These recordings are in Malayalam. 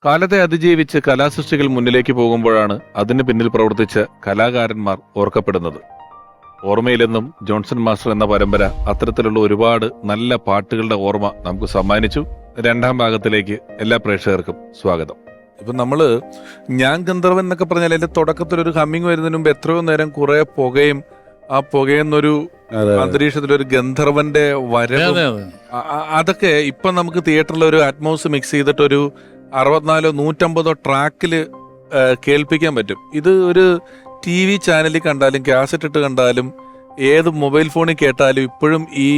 കാലത്തെ അതിജീവിച്ച് കലാസൃഷ്ടികൾ മുന്നിലേക്ക് പോകുമ്പോഴാണ് അതിന് പിന്നിൽ പ്രവർത്തിച്ച കലാകാരന്മാർ ഓർക്കപ്പെടുന്നത്. ഓർമ്മയിലെന്നും ജോൺസൺ മാസ്റ്റർ എന്ന പരമ്പര അത്തരത്തിലുള്ള ഒരുപാട് നല്ല പാട്ടുകളുടെ ഓർമ്മ നമുക്ക് സമ്മാനിച്ചു. രണ്ടാം ഭാഗത്തിലേക്ക് എല്ലാ പ്രേക്ഷകർക്കും സ്വാഗതം. ഇപ്പൊ നമ്മള് ഞാൻ ഗന്ധർവൻ എന്നൊക്കെ പറഞ്ഞാൽ അതിന്റെ തുടക്കത്തിലൊരു ഹമ്മിങ് വരുന്നതിന് മുമ്പ് എത്രയോ നേരം കുറെ പുകയും ആ പുകയെന്നൊരു അന്തരീക്ഷത്തിലൊരു ഗന്ധർവന്റെ വരവും അതൊക്കെ ഇപ്പൊ നമുക്ക് തിയേറ്ററിൽ ഒരു അറ്റ്മോസ് മിക്സ് ചെയ്തിട്ടൊരു 64 150 ട്രാക്കില് കേൾപ്പിക്കാൻ പറ്റും. ഇത് ഒരു TV ചാനലിൽ കണ്ടാലും കാസറ്റ് ഇട്ട് കണ്ടാലും ഏത് മൊബൈൽ ഫോണിൽ കേട്ടാലും ഇപ്പോഴും ഈ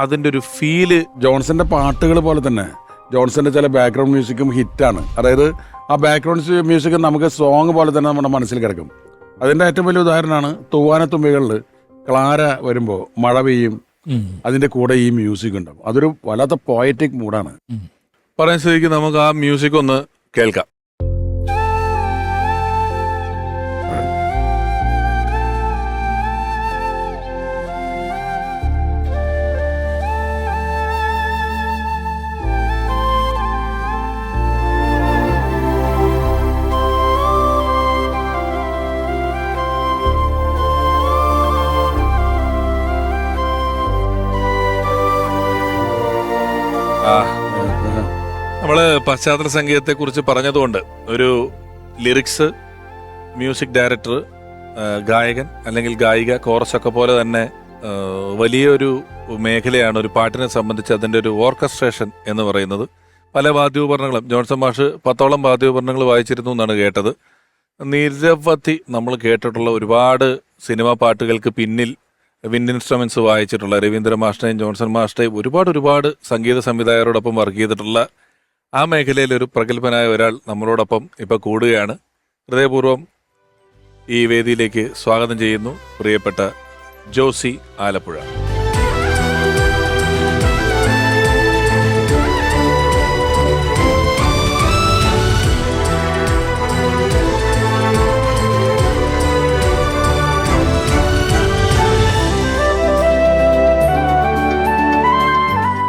അതിന്റെ ഒരു ഫീല് ജോൺസന്റെ പാട്ടുകൾ പോലെ തന്നെ ജോൺസന്റെ ചില ബാക്ക്ഗ്രൗണ്ട് മ്യൂസിക്കും ഹിറ്റാണ്. അതായത് ആ ബാക്ക്ഗ്രൗണ്ട് മ്യൂസിക് നമുക്ക് സോങ് പോലെ തന്നെ നമ്മുടെ മനസ്സിൽ കിടക്കും. അതിന്റെ ഏറ്റവും വലിയ ഉദാഹരണമാണ് തൂവാനത്തുമ്പികളിൽ ക്ലാര വരുമ്പോൾ മഴ പെയ്യും, അതിന്റെ കൂടെ ഈ മ്യൂസിക് ഉണ്ടാവും. അതൊരു വല്ലാത്ത പോയറ്റിക് മൂഡാണ്. പറയാൻ സ്ഥിതിക്ക് നമുക്ക് ആ മ്യൂസിക് ഒന്ന് കേൾക്കാം. നമ്മള് പശ്ചാത്തല സംഗീതത്തെ കുറിച്ച് പറഞ്ഞതുകൊണ്ട് ഒരു ലിറിക്സ്, മ്യൂസിക് ഡയറക്ടർ, ഗായകൻ അല്ലെങ്കിൽ ഗായിക, കോറസ് ഒക്കെ പോലെ തന്നെ വലിയൊരു മേഖലയാണ് ഒരു പാട്ടിനെ സംബന്ധിച്ച് അതിൻ്റെ ഒരു ഓർക്കസ്ട്രേഷൻ എന്ന് പറയുന്നത്. പല വാദ്യോപകരണങ്ങളും ജോൺസൺ മാഷ് 10ഓളം വാദ്യോപകരണങ്ങൾ വായിച്ചിരുന്നു എന്നാണ് കേട്ടത്. നിരവധി നമ്മൾ കേട്ടിട്ടുള്ള ഒരുപാട് സിനിമാ പാട്ടുകൾക്ക് പിന്നിൽ വിൻഡ് ഇൻസ്ട്രുമെന്റ്സ് വായിച്ചിട്ടുള്ള രവീന്ദ്ര മാഷിനെയും ജോൺസൺ മാഷിനെയും ഒരുപാട് സംഗീത സംവിധായകരോടൊപ്പം വർക്ക് ചെയ്തിട്ടുള്ള ആ മേഖലയിൽ ഒരു പ്രഗത്ഭനായ ഒരാൾ നമ്മളോടൊപ്പം ഇപ്പൊ കൂടുകയാണ്. ഹൃദയപൂർവ്വം ഈ വേദിയിലേക്ക് സ്വാഗതം ചെയ്യുന്നു പ്രിയപ്പെട്ട ജോസി ആലപ്പുഴ.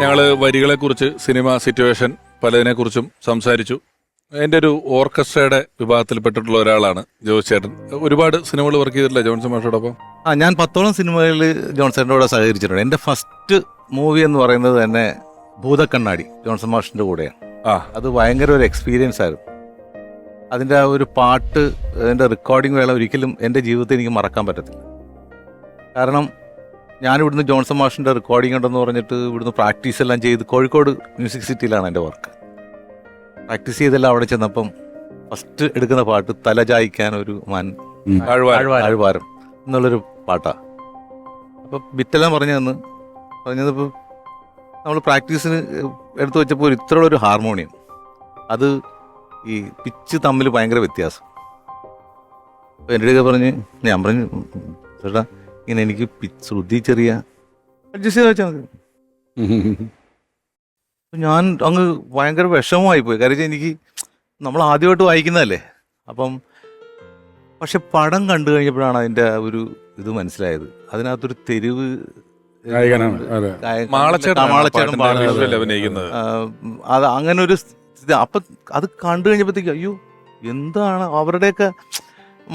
ഞങ്ങള് വരികളെക്കുറിച്ച്, സിനിമ സിറ്റുവേഷൻ പലതിനെക്കുറിച്ചും സംസാരിച്ചു. അതിൻ്റെ ഒരു ഓർക്കസ്ട്രയുടെ വിഭാഗത്തിൽപ്പെട്ടിട്ടുള്ള ഒരാളാണ് ജോസ് ചേട്ടൻ. ഒരുപാട് സിനിമകൾ വർക്ക് ചെയ്തിട്ടില്ല ജോൺസൺ മാഷോടൊപ്പം? ഞാൻ 10ഓളം സിനിമകളിൽ ജോൺസന്റെ കൂടെ സഹകരിച്ചിട്ടുണ്ട്. എൻ്റെ ഫസ്റ്റ് മൂവി എന്ന് പറയുന്നത് തന്നെ ഭൂതക്കണ്ണാടി ജോൺസൺ മാഷിന്റെ കൂടെയാണ്. അത് ഭയങ്കര ഒരു എക്സ്പീരിയൻസ് ആയിരുന്നു. അതിൻ്റെ ആ ഒരു പാട്ട്, അതിൻ്റെ റെക്കോർഡിംഗ് വേള ഒരിക്കലും എൻ്റെ ജീവിതത്തിൽ എനിക്ക് മറക്കാൻ പറ്റത്തില്ല. കാരണം ഞാനിവിടുന്ന് ജോൺസൺ മാഷിൻ്റെ റെക്കോർഡിംഗ് ഉണ്ടെന്ന് പറഞ്ഞിട്ട് ഇവിടുന്ന് പ്രാക്ടീസ് എല്ലാം ചെയ്ത് കോഴിക്കോട് മ്യൂസിക് സിറ്റിയിലാണ് എൻ്റെ വർക്ക്. പ്രാക്ടീസ് ചെയ്തെല്ലാം അവിടെ ചെന്നപ്പം ഫസ്റ്റ് എടുക്കുന്ന പാട്ട് തലചായ്ക്കാൻ ഒരു ആഴ്വാരം എന്നുള്ളൊരു പാട്ടാണ്. അപ്പം ബിറ്റെല്ലാം പറഞ്ഞതിപ്പോൾ നമ്മൾ പ്രാക്ടീസിന് എടുത്തു വെച്ചപ്പോൾ ഇത്രയുള്ളൊരു ഹാർമോണിയം, അത് ഈ പിച്ച് തമ്മിൽ ഭയങ്കര വ്യത്യാസം. അപ്പോൾ എൻ്റെ അടുക്ക ഞാൻ പറഞ്ഞു ചേട്ടാ ഇങ്ങനെ എനിക്ക് ശ്രുതി ചെറിയ അഡ്ജസ്റ്റ് ചെയ്ത് വെച്ചാൽ മതി. ഞാൻ അങ്ങ് ഭയങ്കര വിഷമമായി പോയി. കാര്യം എനിക്ക് നമ്മൾ ആദ്യമായിട്ട് വായിക്കുന്നതല്ലേ. അപ്പം പക്ഷെ പടം കണ്ടു കഴിഞ്ഞപ്പോഴാണ് അതിൻ്റെ ഒരു ഇത് മനസ്സിലായത്. അതിനകത്തൊരു തെരുവ് അത് അങ്ങനെ ഒരു അപ്പം അത് കണ്ടു കഴിഞ്ഞപ്പോഴത്തേക്ക് അയ്യോ എന്താണ് അവരുടെയൊക്കെ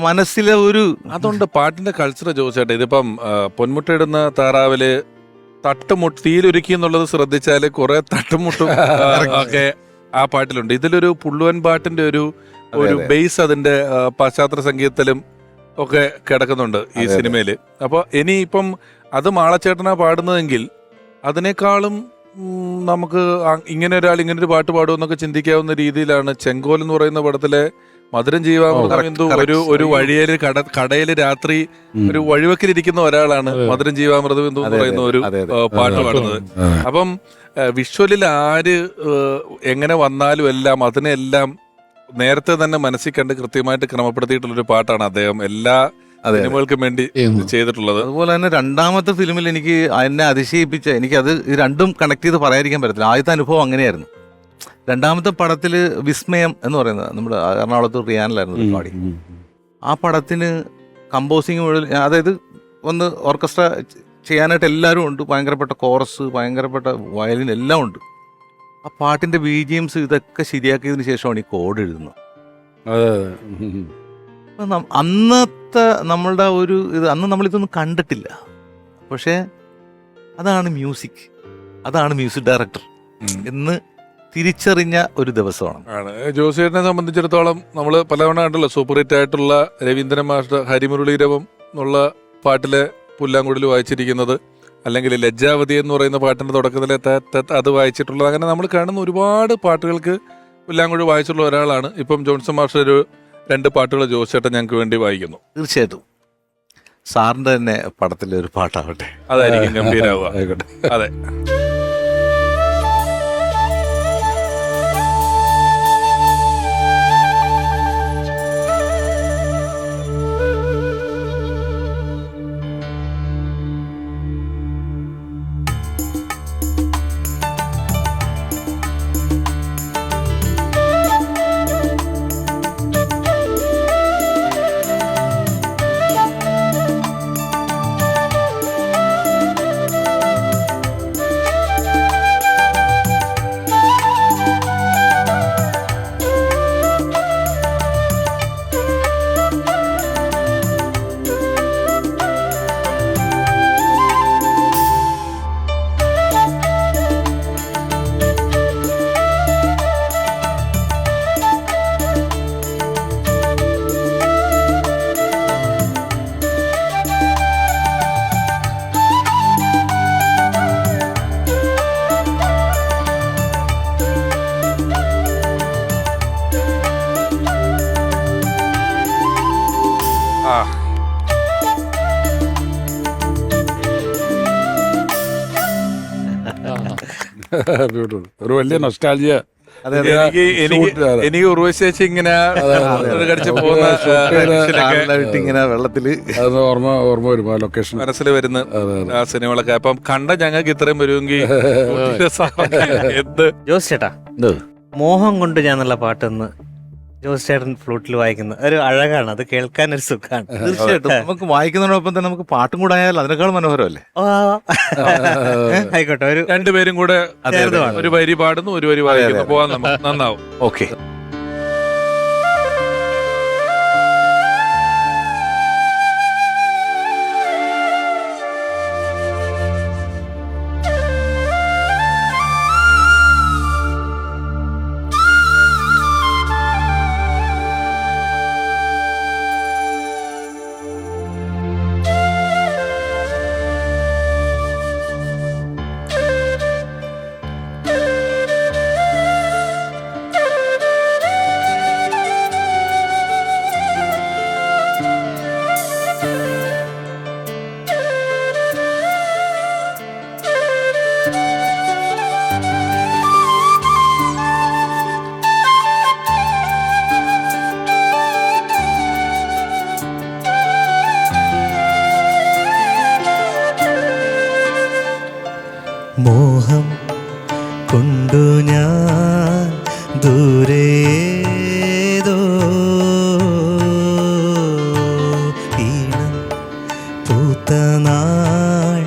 മനസ്സിലെ ഒരു അതുകൊണ്ട് പാട്ടിന്റെ കൾച്ചർ ചോദിച്ചേട്ടെ. ഇതിപ്പം പൊന്മുട്ടയിടുന്ന താറാവില് തട്ടുമുട്ട് തീയിലൊരുക്കി എന്നുള്ളത് ശ്രദ്ധിച്ചാല് കുറെ തട്ടുമുട്ടും ഒക്കെ ആ പാട്ടിലുണ്ട്. ഇതിലൊരു പുള്ളുവൻ പാട്ടിന്റെ ഒരു ബേസ് അതിന്റെ പശ്ചാത്തല സംഗീതത്തിലും ഒക്കെ കിടക്കുന്നുണ്ട് ഈ സിനിമയില്. അപ്പൊ ഇനിയിപ്പം അത് മാളച്ചേട്ടനാ പാടുന്നതെങ്കിൽ അതിനേക്കാളും നമുക്ക് ഇങ്ങനെ ഒരാൾ ഇങ്ങനൊരു പാട്ട് പാടുമെന്നൊക്കെ ചിന്തിക്കാവുന്ന രീതിയിലാണ് ചെങ്കോൽ എന്ന് പറയുന്ന പടത്തിലെ മധുരം ജീവാമൃതം ഒരു വഴിയില് കടയില് രാത്രി ഒരു വഴിവെക്കിലിരിക്കുന്ന ഒരാളാണ് മധുരം ജീവാമൃതം എന്ന് പറയുന്ന ഒരു പാട്ട് പാടുന്നത്. അപ്പം വിഷ്വലിൽ ആര് എങ്ങനെ വന്നാലും എല്ലാം അതിനെല്ലാം നേരത്തെ തന്നെ മനസ്സിൽ കണ്ട് കൃത്യമായിട്ട് ക്രമപ്പെടുത്തിയിട്ടുള്ളൊരു പാട്ടാണ് അദ്ദേഹം എല്ലാ സിനിമകൾക്കും വേണ്ടി ചെയ്തിട്ടുള്ളത്. അതുപോലെ തന്നെ രണ്ടാമത്തെ ഫിലിമിൽ എനിക്ക് എന്നെ അതിശയിപ്പിച്ച, എനിക്കത് രണ്ടും കണക്ട് ചെയ്ത് പറയാതിരിക്കാൻ പറ്റത്തില്ല. ആദ്യത്തെ അനുഭവം അങ്ങനെയായിരുന്നു. രണ്ടാമത്തെ പടത്തിൽ വിസ്മയം എന്ന് പറയുന്നത് നമ്മുടെ എറണാകുളത്ത് റിയാനിലായിരുന്നു പരിപാടി. ആ പടത്തിന് കമ്പോസിങ് മുഴുവൻ, അതായത് ഒന്ന് ഓർക്കസ്ട്ര ചെയ്യാനായിട്ട് എല്ലാവരും ഉണ്ട്, ഭയങ്കരപ്പെട്ട കോറസ്, ഭയങ്കരപ്പെട്ട വയലിൻ എല്ലാം ഉണ്ട്. ആ പാട്ടിന്റെ BGMs ഇതൊക്കെ ശരിയാക്കിയതിന് ശേഷമാണ് ഈ കോഡ് എഴുതുന്നത്. അതെ. അപ്പൊ അന്നത്തെ നമ്മളുടെ ഒരു ഇത്, അന്ന് നമ്മളിതൊന്നും കണ്ടിട്ടില്ല. പക്ഷേ അതാണ് മ്യൂസിക്, അതാണ് മ്യൂസിക് ഡയറക്ടർ എന്ന് തിരിച്ചറിഞ്ഞ ഒരു ദിവസമാണ്. ജോസിയേട്ടനെ സംബന്ധിച്ചിടത്തോളം നമ്മൾ പലതവണ കണ്ടല്ലോ സൂപ്പർ ഹിറ്റ് ആയിട്ടുള്ള രവീന്ദ്രൻ മാസ്റ്റർ ഹരിമുരളീരവം എന്നുള്ള പാട്ടിലെ പുല്ലാങ്കുഴൽ വായിച്ചിരിക്കുന്നത്, അല്ലെങ്കിൽ ലജ്ജാവതി എന്ന് പറയുന്ന പാട്ടിന്റെ തുടക്കത്തിലെ അത് വായിച്ചിട്ടുള്ളത്. അങ്ങനെ നമ്മൾ കാണുന്ന ഒരുപാട് പാട്ടുകൾക്ക് പുല്ലാങ്കുഴൽ വായിച്ചിട്ടുള്ള ഒരാളാണ്. ഇപ്പം ജോൺസൺ മാസ്റ്റർ ഒരു 2 പാട്ടുകൾ ജോസിയേട്ടൻ ഞങ്ങൾക്ക് വേണ്ടി വായിക്കുന്നു. തീർച്ചയായിട്ടും സാറിന്റെ തന്നെ പടത്തിലെ ഒരു പാട്ടാവട്ടെ, അതായിരിക്കും ഗംഭീരാവുക. ആയിക്കോട്ടെ. അതെ. Beautiful. ഒരു വലിയ നൊസ്റ്റാൾജിയ. എനിക്ക് ഉർവശേഷി ഇങ്ങനെ കടിച്ചു പോകുന്ന ഇങ്ങനെ വെള്ളത്തില് ഓർമ്മ വരും ആ ലൊക്കേഷൻ മനസ്സിൽ വരുന്ന ആ സിനിമകളൊക്കെ. അപ്പം കണ്ട ഞങ്ങൾക്ക് ഇത്രയും വരുമെങ്കിൽ എന്ത്. ജോസ് ചേട്ടാ, മോഹം കൊണ്ട് ഞാൻ എന്നുള്ള പാട്ടെന്ന് ജോസ് ചേട്ടൻ ഫ്ലൂട്ടിൽ വായിക്കുന്ന ഒരു അഴകാണ്, അത് കേൾക്കാൻ ഒരു സുഖമാണ്. തീർച്ചയായിട്ടും നമുക്ക് വായിക്കുന്നതിനോടൊപ്പം തന്നെ നമുക്ക് പാട്ടും കൂടെ ആയാൽ അതിനേക്കാൾ മനോഹരമല്ലേ. ആയിക്കോട്ടെ, ഒരു 2 പേരും കൂടെ ഒരു വരി പാടുന്നു, ഒരു വരി വായിക്കുന്നു, പോവാൻ നമുക്ക് നന്നാവും. ഓക്കെ. മോഹം കൊണ്ടു ഞാൻ ദൂരേതോ ഈണം പൂത്ത നാൾ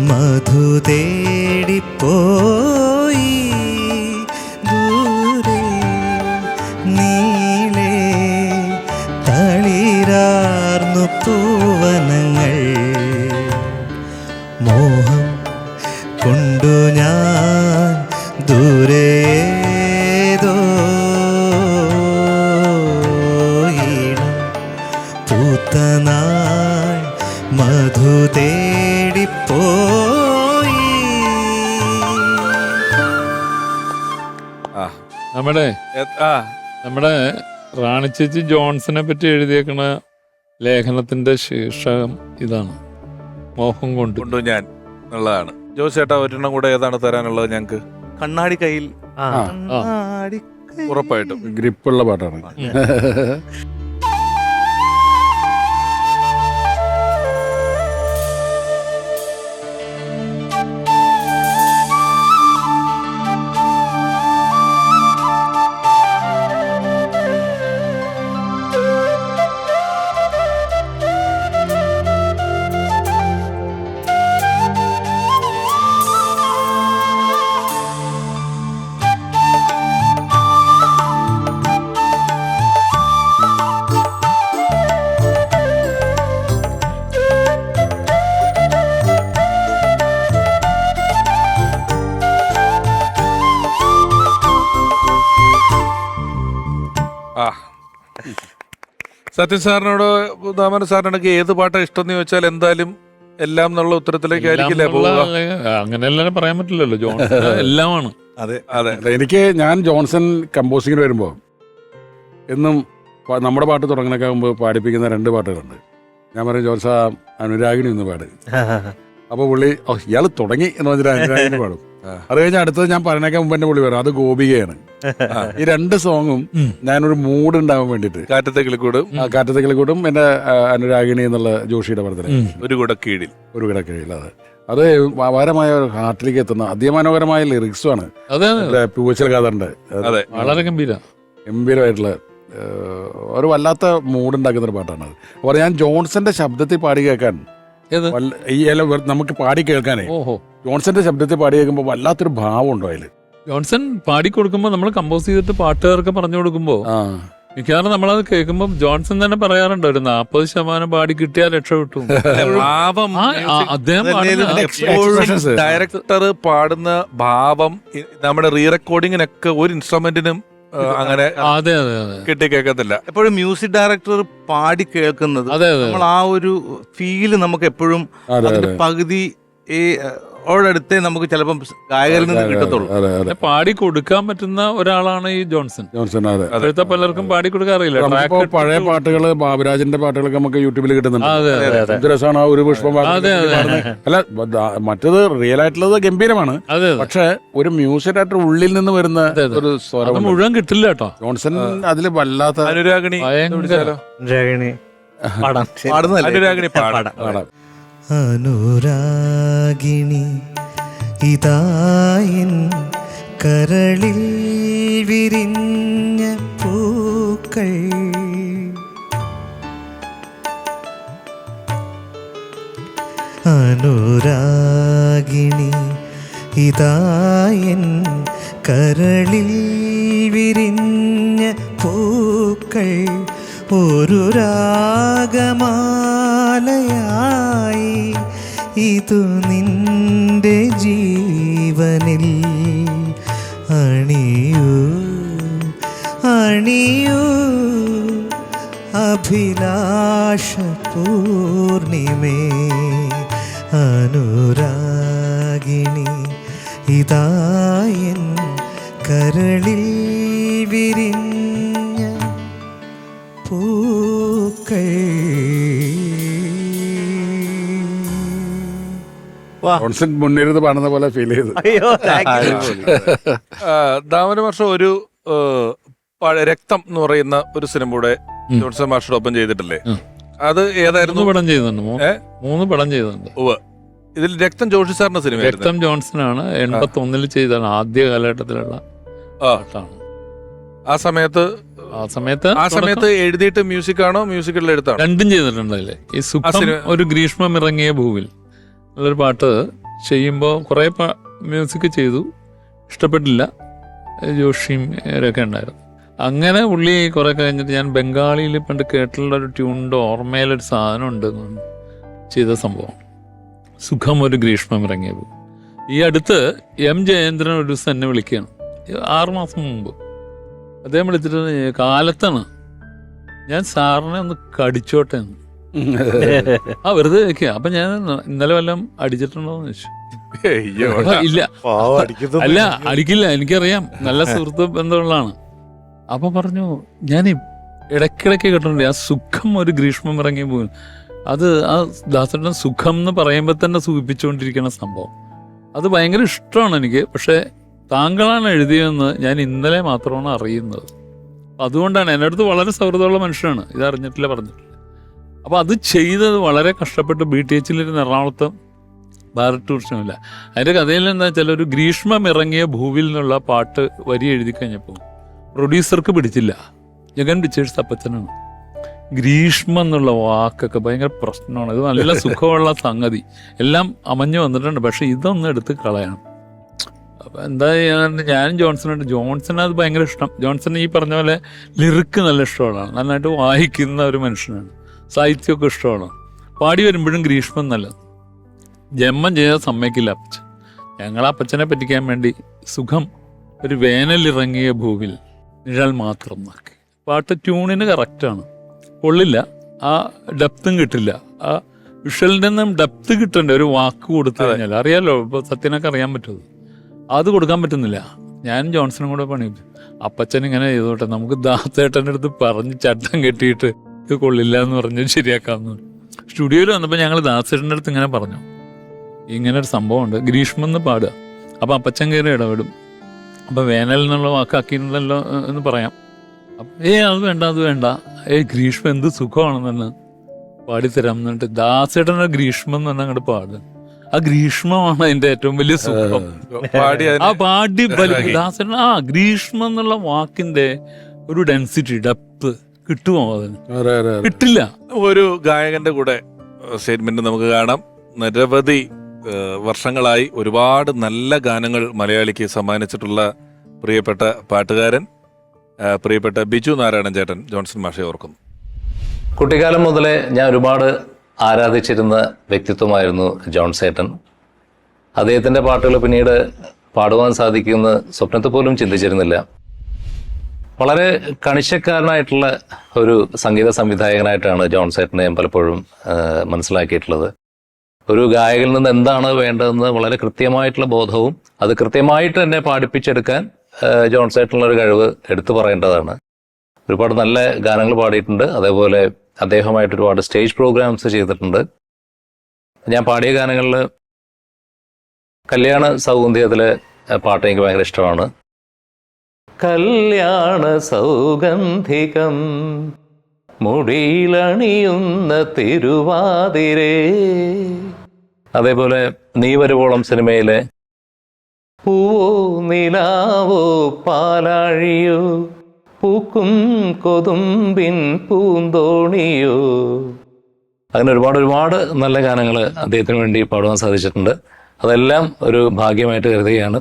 മധു തേടിപ്പോയി ദൂരെ നീളെ തളിരാർന്നു പൂവനങ്ങൾ. മോഹം കൊണ്ടു ഞാൻ ദൂരേതോ ഈണം പൂത്ത നാൾ മധു തേടിപ്പോയി. നമ്മുടെ റാണി ചേച്ചി ജോൺസനെ പറ്റി എഴുതിയേക്കണ ലേഖനത്തിന്റെ ശീർഷകം ഇതാണ്, മോഹം കൊണ്ടു ഞാൻ എന്നുള്ളതാണ്. ജോസ് ചേട്ടാ, ഒരെണ്ണം കൂടെ ഏതാണ് തരാനുള്ളത് ഞങ്ങക്ക്? കണ്ണാടി കയ്യിൽ. ഉറപ്പായിട്ടും ഗ്രിപ്പുള്ള പാട്ടാണ്. ആ സത്യൻ സാറിനോട് ദാമൻ സാറിനൊക്കെ ഏത് പാട്ടാണ് ഇഷ്ടം എന്ന് ചോദിച്ചാൽ എന്തായാലും എല്ലാം എന്നുള്ള ഉത്തരത്തിലേക്ക് ആയിരിക്കില്ലേ പോവുക? അങ്ങനെയല്ല പറയാൻ പറ്റില്ലല്ലോ. ജോൺസൺ എല്ലാമാണ്. അതെ. അതെ. ഞാൻ ജോൺസൺ കമ്പോസിങ്ങിന് വരുമ്പോൾ എന്നും നമ്മുടെ പാട്ട് തുടങ്ങണൊക്കെ മുമ്പ് പാടിപ്പിക്കുന്ന 2 പാട്ടുകളുണ്ട്. ഞാൻ പറയും ജോൺസ അനുരാഗിണി ഒന്ന് പാട്. അപ്പോൾ പുള്ളി ഇയാൾ തുടങ്ങി എന്ന് പറഞ്ഞിട്ട് അനുരാഗിണി പാടും. അത് കഴിഞ്ഞ് അടുത്തത് ഞാൻ പറഞ്ഞേക്കാൻ മുമ്പ് എന്നെ പുള്ളി പറയും അത് ഗോപികയാണ്. ഈ 2 സോങ്ങും ഞാനൊരു മൂഡ് ഉണ്ടാവാൻ വേണ്ടിയിട്ട് കാറ്റത്തെ കിളിക്കൂടും കാറ്റത്തെ കിളിക്കൂടും എന്റെ അനുരാഗിണി എന്നുള്ള ജോഷിയുടെ ബർത്ത്ഡേ ഒരു കുടക്കീഴിൽ അത് അപാരമായ ഒരു ഹാർട്ടിലേക്ക് എത്തുന്ന അതിമനോഹരമായ ലിറിക്സുമാണ്. അതെ, പൂവച്ചൽ ഖാദറിന്റെ വളരെ ഗംഭീരമായിട്ടുള്ള ഒരു വല്ലാത്ത മൂഡ് ഉണ്ടാക്കുന്ന ഒരു പാട്ടാണ് അത്. അപ്പോൾ ഞാൻ ജോൺസന്റെ ശബ്ദത്തിൽ പാടി കേൾക്കാൻ നമുക്ക് പാടി കേൾക്കാനേ ജോൺസന്റെ ശബ്ദത്തിൽ പാടി കേൾക്കുമ്പോൾ വല്ലാത്തൊരു ഭാവം ഉണ്ടോ അതില്. ജോൺസൺ പാടിക്കൊടുക്കുമ്പോ നമ്മൾ കമ്പോസ് ചെയ്തിട്ട് പാട്ടുകാർക്ക് പറഞ്ഞു കൊടുക്കുമ്പോ മിക്കവാറും നമ്മളത് കേൾക്കുമ്പോ ജോൺസൺ തന്നെ പറയാറുണ്ട് ഒരു 40% പാടി കിട്ടിയാൽ രക്ഷപ്പെട്ടു. ഭാവം അദ്ദേഹം ഡയറക്ടർ പാടുന്ന ഭാവം നമ്മുടെ റീ റെക്കോർഡിങ്ങിനൊക്കെ ഒരു ഇൻസ്ട്രുമെന്റിനും അങ്ങനെ അതെ അതെ അതെ കിട്ടി കേൾക്കത്തില്ല. എപ്പോഴും മ്യൂസിക് ഡയറക്ടർ പാടി കേൾക്കുന്നത് നമ്മൾ ആ ഒരു ഫീല് നമുക്ക് എപ്പോഴും അതിന്റെ പകുതി ഓടടുത്തേ നമുക്ക് ചിലപ്പം ഗായകരിൽ നിന്ന് കിട്ടത്തുള്ളൂ. പാടി കൊടുക്കാൻ പറ്റുന്ന ഒരാളാണ് ഈ ജോൺസൺ. ഇപ്പോഴത്തെ പലർക്കും പാടി കൊടുക്കാറില്ല. പഴയ പാട്ടുകള് ബാബുരാജിന്റെ പാട്ടുകളൊക്കെ നമുക്ക് യൂട്യൂബിൽ കിട്ടുന്നുണ്ട്. രസമാണ് ആ ഒരു പുഷ്പം. അല്ല മറ്റത് റിയൽ ആയിട്ടുള്ളത് ഗംഭീരമാണ്. പക്ഷെ ഒരു മ്യൂസിക് ഡയറക്ടർ ഉള്ളിൽ നിന്ന് വരുന്ന ഒരു സ്വരം മുഴുവൻ കിട്ടില്ല കേട്ടോ. ജോൺസൺ അതില് വല്ലാത്ത അനുരാഗിണി പാടാം. അനുരാഗിണി ഇതായൻ കരളിൽ വിരിഞ്ഞ പൂക്കൾ അനുരാഗിണി ഇതായൻ കരളിൽ വിരിഞ്ഞ പൂക്കൾ ഒരു രാഗമാലയായി ഇതു നിന്റെ ജീവനിൽ അണിയൂ അണിയൂ അഭിലാഷ പൂർണിമേ അനുരാഗിണി ഇതായൻ കരളിൽ വിരിഞ്ഞ പൂക്കൾ. ജോൺസൺ മുന്നിരുന്ന് പാടുന്ന പോലെ ഫീൽ ചെയ്തു. ദാമന വർഷം ഒരു രക്തം എന്ന് പറയുന്ന ഒരു സിനിമ കൂടെ ജോൺസൺ മാസ്റ്ററോടൊപ്പം ചെയ്തിട്ടില്ലേ? അത് ഏതായിരുന്നു? 3 പടം ചെയ്തിട്ടുണ്ട്. 3 പടം ചെയ്തിട്ടുണ്ട്. ഇതിൽ രക്തം ജോഷി സാറിന്റെ സിനിമ. രക്തം ജോൺസനാണ് 81 ചെയ്താണ്. ആദ്യ കാലഘട്ടത്തിലുള്ള പാട്ടാണ്. ആ സമയത്ത് എഴുതിയിട്ട് മ്യൂസിക് ആണോ മ്യൂസിക്കുള്ള എഴുത്താണോ? രണ്ടും ചെയ്തിട്ടുണ്ട് അതില്. ഈ സുഖം ഒരു ഗ്രീഷ്മം ഇറങ്ങിയ ഭൂവിൽ ഉള്ളൊരു പാട്ട് ചെയ്യുമ്പോൾ കുറെ മ്യൂസിക് ചെയ്തു, ഇഷ്ടപ്പെട്ടില്ല. ജോഷിയും ഇവരൊക്കെ ഉണ്ടായിരുന്നു. അങ്ങനെ പുള്ളി കുറെ കഴിഞ്ഞിട്ട് ഞാൻ ബംഗാളിയിൽ പണ്ട് കേട്ടുള്ള ഒരു ട്യൂണിൻ്റെ ഓർമ്മയിലൊരു സാധനം ഉണ്ട് ചെയ്ത സംഭവം. സുഖം ഒരു ഗ്രീഷ്മം ഇറങ്ങിയ ഭൂ. ഈ അടുത്ത് എം ജയേന്ദ്രൻ ഒരു ദിവസം എന്നെ വിളിക്കുകയാണ് 6 മാസം മുമ്പ്. അദ്ദേഹം വിളിച്ചിട്ട് കാലത്താണ് ഞാൻ സാറിനെ ഒന്ന് കടിച്ചോട്ടെ എന്ന്. വെറുതെ വെക്കുക. അപ്പൊ ഞാൻ ഇന്നലെ വല്ലതും അടിച്ചിട്ടുണ്ടോന്ന് ചോദിച്ചു. ഇല്ല, അല്ല അടിക്കില്ല, എനിക്കറിയാം, നല്ല സുഹൃത്ത് ബന്ധമുള്ളതാണ്. അപ്പൊ പറഞ്ഞു ഞാൻ ഇടയ്ക്കിടയ്ക്ക് കേട്ടിട്ടുണ്ട് ആ സുഖം ഒരു ഗ്രീഷ്മം ഇറങ്ങിയ പോകും. അത് ആ ദാസന്റെ സുഖം എന്ന് പറയുമ്പോൾ തന്നെ സൂചിപ്പിച്ചുകൊണ്ടിരിക്കുന്ന സംഭവം. അത് ഭയങ്കര ഇഷ്ടമാണ് എനിക്ക്. പക്ഷെ താങ്കളാണ് എഴുതിയതെന്ന് ഞാൻ ഇന്നലെ മാത്രമാണ് അറിയുന്നത്. അതുകൊണ്ടാണ് എൻ്റെ അടുത്ത് വളരെ സൗഹൃദമുള്ള മനുഷ്യനാണ്, ഇതറിഞ്ഞിട്ടില്ല, പറഞ്ഞിട്ടില്ല. അപ്പോൾ അത് ചെയ്തത് വളരെ കഷ്ടപ്പെട്ട് BTH എറണാകുളത്ത് ഭാരത് ടൂറിസമില്ല. അതിൻ്റെ കഥയിൽ എന്താ വെച്ചാൽ ഒരു ഗ്രീഷ്മം ഇറങ്ങിയ ഭൂവിൽ നിന്നുള്ള പാട്ട് വരി എഴുതി കഴിഞ്ഞപ്പോൾ പ്രൊഡ്യൂസർക്ക് പിടിച്ചില്ല. ജഗൻ പിക്ചേഴ്സ് അപ്പച്ചനാണ്. ഗ്രീഷ്മം എന്നുള്ള വാക്കൊക്കെ ഭയങ്കര പ്രശ്നമാണ്. ഇത് നല്ല സുഖമുള്ള സംഗതി എല്ലാം അമഞ്ഞു വന്നിട്ടുണ്ട്, പക്ഷെ ഇതൊന്നും എടുത്ത് കളയണം. അപ്പം എന്താ ഞാൻ ജോൺസണുണ്ട്. ജോൺസൺ അത് ഭയങ്കര ഇഷ്ടം. ജോൺസൺ ഈ പറഞ്ഞ പോലെ ലിറിക്ക് നല്ല ഇഷ്ടമാണ്, നന്നായിട്ട് വായിക്കുന്ന ഒരു മനുഷ്യനാണ്, സാഹിത്യമൊക്കെ ഇഷ്ടമാണ്. പാടി വരുമ്പോഴും ഗ്രീഷ്മം നല്ലത്. ജന്മം ചെയ്താൽ സമ്മതിക്കില്ല അപ്പച്ചൻ. ഞങ്ങൾ അപ്പച്ചനെ പറ്റിക്കാൻ വേണ്ടി സുഖം ഒരു വേനലിറങ്ങിയ ഭൂവിൽ നിഴൽ മാത്രം നോക്കി പാട്ട് ട്യൂണിന് കറക്റ്റാണ്, കൊള്ളില്ല, ആ ഡെപ്തും കിട്ടില്ല. ആ വിഷ്വലിൻ്റെ നിന്നും ഡെപ്ത് കിട്ടണ്ടേ ഒരു വാക്ക് കൊടുത്തു കഴിഞ്ഞാൽ. അറിയാലോ, ഇപ്പോൾ സത്യനൊക്കെ അറിയാൻ പറ്റുമത്, അത് കൊടുക്കാൻ പറ്റുന്നില്ല. ഞാൻ ജോൺസണും കൂടെ പണിയിട്ടു. അപ്പച്ചൻ ഇങ്ങനെ ചെയ്തോട്ടെ, നമുക്ക് ദാസേട്ടൻ്റെ അടുത്ത് പറഞ്ഞ് ചട്ടം കെട്ടിയിട്ട് ഇത് കൊള്ളില്ല എന്ന് പറഞ്ഞ് ശരിയാക്കാമെന്ന് പറഞ്ഞു. സ്റ്റുഡിയോയിൽ വന്നപ്പോൾ ഞങ്ങൾ ദാസേട്ടൻ്റെ അടുത്ത് ഇങ്ങനെ പറഞ്ഞു, ഇങ്ങനെ ഒരു സംഭവമുണ്ട്, ഗ്രീഷ്മ എന്ന് പാടുക. അപ്പം അപ്പച്ചൻ കയറി ഇടപെടും. അപ്പം വേനൽ എന്നുള്ള വാക്കാക്കിയിട്ടുണ്ടല്ലോ എന്ന് പറയാം. അത് വേണ്ട ഗ്രീഷ്മ എന്ത് സുഖമാണെന്ന് പാടിത്തരാം എന്നിട്ട് ദാസേട്ടൻ്റെ ഗ്രീഷ്മ എന്ന് പറഞ്ഞാൽ അങ്ങോട്ട് പാടുക. ആ ഗ്രീഷ്മമാണ് അതിന്റെ ഏറ്റവും വലിയ സുഖം. പാടി ദാസേട്ടൻ ഗ്രീഷ്മ എന്നുള്ള വാക്കിന്റെ ഒരു ഡെൻസിറ്റി, ഡെപ്ത് കിട്ടുമോ? അതിന് കിട്ടില്ല. ഒരു ഗായകന്റെ കൂടെ സ്റ്റേറ്റ്മെന്റ് നമുക്ക് കാണാം. നിരവധി വർഷങ്ങളായി ഒരുപാട് നല്ല ഗാനങ്ങൾ മലയാളിക്ക് സമ്മാനിച്ചിട്ടുള്ള പ്രിയപ്പെട്ട പാട്ടുകാരൻ, പ്രിയപ്പെട്ട ബിജു നാരായണൻ ചേട്ടൻ ജോൺസൺ മാഷെ ഓർക്കുന്നു. കുട്ടിക്കാലം മുതലേ ഞാൻ ഒരുപാട് ആരാധിച്ചിരുന്ന വ്യക്തിത്വമായിരുന്നു ജോൺസേട്ടൻ. അദ്ദേഹത്തിൻ്റെ പാട്ടുകൾ പിന്നീട് പാടുവാൻ സാധിക്കുമെന്ന് സ്വപ്നത്തിൽ പോലും ചിന്തിച്ചിരുന്നില്ല. വളരെ കണിശക്കാരനായിട്ടുള്ള ഒരു സംഗീത സംവിധായകനായിട്ടാണ് ജോൺസേട്ടനെ ഞാൻ പലപ്പോഴും മനസ്സിലാക്കിയിട്ടുള്ളത്. ഒരു ഗായകനിൽ നിന്ന് എന്താണ് വേണ്ടതെന്ന് വളരെ കൃത്യമായിട്ടുള്ള ബോധവും അത് കൃത്യമായിട്ട് തന്നെ പാടിപ്പിച്ചെടുക്കാൻ ജോൺസേട്ടനുള്ളൊരു കഴിവ് എടുത്തു പറയേണ്ടതാണ്. ഒരുപാട് നല്ല ഗാനങ്ങൾ പാടിയിട്ടുണ്ട്. അതേപോലെ അദ്ദേഹമായിട്ട് ഒരുപാട് സ്റ്റേജ് പ്രോഗ്രാംസ് ചെയ്തിട്ടുണ്ട്. ഞാൻ പാടിയ ഗാനങ്ങളിൽ കല്യാണ സൗഗന്ധികത്തിലെ പാട്ട് എനിക്ക് ഭയങ്കര ഇഷ്ടമാണ്. കല്യാണ സൗഗന്ധികം മുടിയിലണിയുന്ന തിരുവാതിരേ. അതേപോലെ നീ വരുവോളം സിനിമയിലെ പൂവോ നിലാവോ പാലാഴിയോ പൂക്കും കൊതുമ്പിൻ പൂന്തോണിയോ. അങ്ങനെ ഒരുപാട് നല്ല ഗാനങ്ങൾ അദ്ദേഹത്തിന് വേണ്ടി പാടുവാൻ സാധിച്ചിട്ടുണ്ട്. അതെല്ലാം ഒരു ഭാഗ്യമായിട്ട് കരുതുകയാണ്.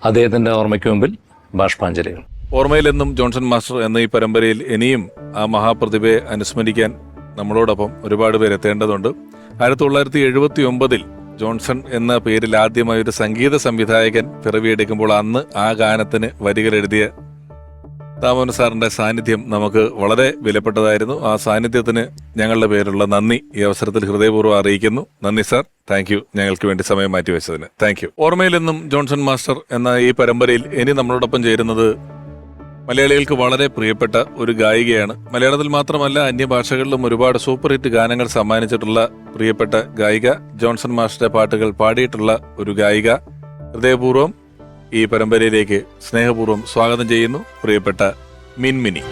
അദ്ദേഹത്തിൻ്റെ ഓർമ്മയ്ക്ക് മുമ്പിൽ ബാഷ്പാഞ്ജലികൾ. ഓർമ്മയിലെന്നും ജോൺസൺ മാസ്റ്റർ എന്ന ഈ പരമ്പരയിൽ ഇനിയും ആ മഹാപ്രതിഭയെ അനുസ്മരിക്കാൻ നമ്മളോടൊപ്പം ഒരുപാട് പേര് എത്തേണ്ടതുണ്ട്. 1979 ജോൺസൺ എന്ന പേരിൽ ആദ്യമായി ഒരു സംഗീത സംവിധായകൻ പിറവിയെടുക്കുമ്പോൾ അന്ന് ആ ഗാനത്തിന് വരികൾ എഴുതിയ താമോൻ സാറിന്റെ സാന്നിധ്യം നമുക്ക് വളരെ വിലപ്പെട്ടതായിരുന്നു. ആ സാന്നിധ്യത്തിന് ഞങ്ങളുടെ പേരുള്ള നന്ദി ഈ അവസരത്തിൽ ഹൃദയപൂർവ്വം അറിയിക്കുന്നു. നന്ദി സാർ, താങ്ക് യു, ഞങ്ങൾക്ക് വേണ്ടി സമയം മാറ്റിവെച്ചതിന് താങ്ക് യു. ഓർമ്മയിലെന്നും ജോൺസൺ മാസ്റ്റർ എന്ന ഈ പരമ്പരയിൽ ഇനി നമ്മളോടൊപ്പം ചേരുന്നത് മലയാളികൾക്ക് വളരെ പ്രിയപ്പെട്ട ഒരു ഗായികയാണ്. മലയാളത്തിൽ മാത്രമല്ല അന്യഭാഷകളിലും ഒരുപാട് സൂപ്പർ ഹിറ്റ് ഗാനങ്ങൾ സമ്മാനിച്ചിട്ടുള്ള പ്രിയപ്പെട്ട ഗായിക, ജോൺസൺ മാസ്റ്ററുടെ പാട്ടുകൾ പാടിയിട്ടുള്ള ഒരു ഗായിക. ഹൃദയപൂർവ്വം ഈ പരമ്പരയിലേക്ക് സ്നേഹപൂർവ്വം സ്വാഗതം ചെയ്യുന്നു പ്രിയപ്പെട്ട മിൻമിനി.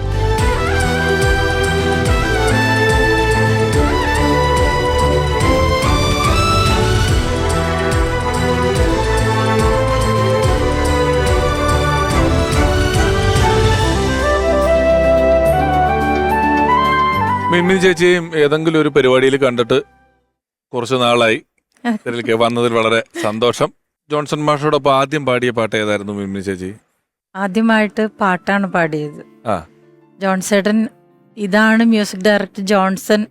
മിൻമിനി ചേച്ചിയും ഏതെങ്കിലും ഒരു പരിപാടിയിൽ കണ്ടിട്ട് കുറച്ചു നാളായി. ഇതിലേക്ക് വന്നതിൽ വളരെ സന്തോഷം. ജോൺസൺ മാഷോടൊപ്പം ആദ്യം പാടിയ പാട്ട് ഏതായിരുന്നു മിൻമിനി ചേച്ചി? ആദ്യമായിട്ട് പാട്ടാണ് പാടിയത്. ജോൺസേട്ടൻ ഇതാണ് മ്യൂസിക് ഡയറക്ടർ ജോൺസൺ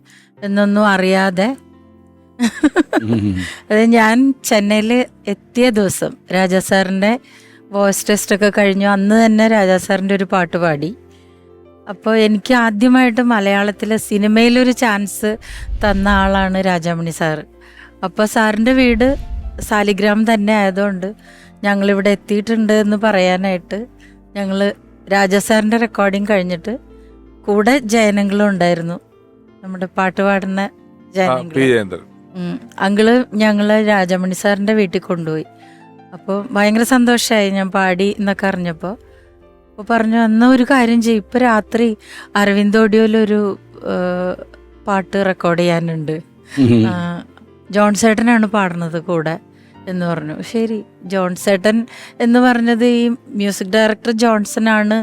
എന്നൊന്നും അറിയാതെ അത് ഞാൻ ചെന്നൈയിൽ എത്തിയ ദിവസം രാജാ സാറിൻ്റെ വോയിസ് ടെസ്റ്റ് ഒക്കെ കഴിഞ്ഞു. അന്ന് തന്നെ രാജാ സാറിൻ്റെ ഒരു പാട്ട് പാടി. അപ്പോൾ എനിക്ക് ആദ്യമായിട്ട് മലയാളത്തിലെ സിനിമയിലൊരു ചാൻസ് തന്ന ആളാണ് രാജാമണി സാറ്. അപ്പോൾ സാറിൻ്റെ വീട് സാലിഗ്രാം തന്നെ ആയതുകൊണ്ട് ഞങ്ങളിവിടെ എത്തിയിട്ടുണ്ട് എന്ന് പറയാനായിട്ട് ഞങ്ങൾ രാജാ സാറിൻ്റെ റെക്കോർഡിങ് കഴിഞ്ഞിട്ട് കൂടെ ജയനങ്ങളും ഉണ്ടായിരുന്നു, നമ്മുടെ പാട്ട് പാടുന്ന ജയനങ്ങൾ. അങ്കിള് ഞങ്ങള് രാജാമണി സാറിൻ്റെ വീട്ടിൽ കൊണ്ടുപോയി. അപ്പോൾ ഭയങ്കര സന്തോഷമായി ഞാൻ പാടി എന്നൊക്കെ അറിഞ്ഞപ്പോൾ. അപ്പോൾ പറഞ്ഞു, എന്നാൽ ഒരു കാര്യം ചെയ്യും, ഇപ്പോൾ രാത്രി അരവിന്ദ് ഓഡിയോയിലൊരു പാട്ട് റെക്കോർഡ് ചെയ്യാനുണ്ട്, ജോൺസേട്ടനാണ് പാടുന്നത് കൂടെ എന്ന് പറഞ്ഞു. ശരി, ജോൺസേട്ടൻ എന്ന് പറഞ്ഞത് ഈ മ്യൂസിക് ഡയറക്ടർ ജോൺസൺ ആണ്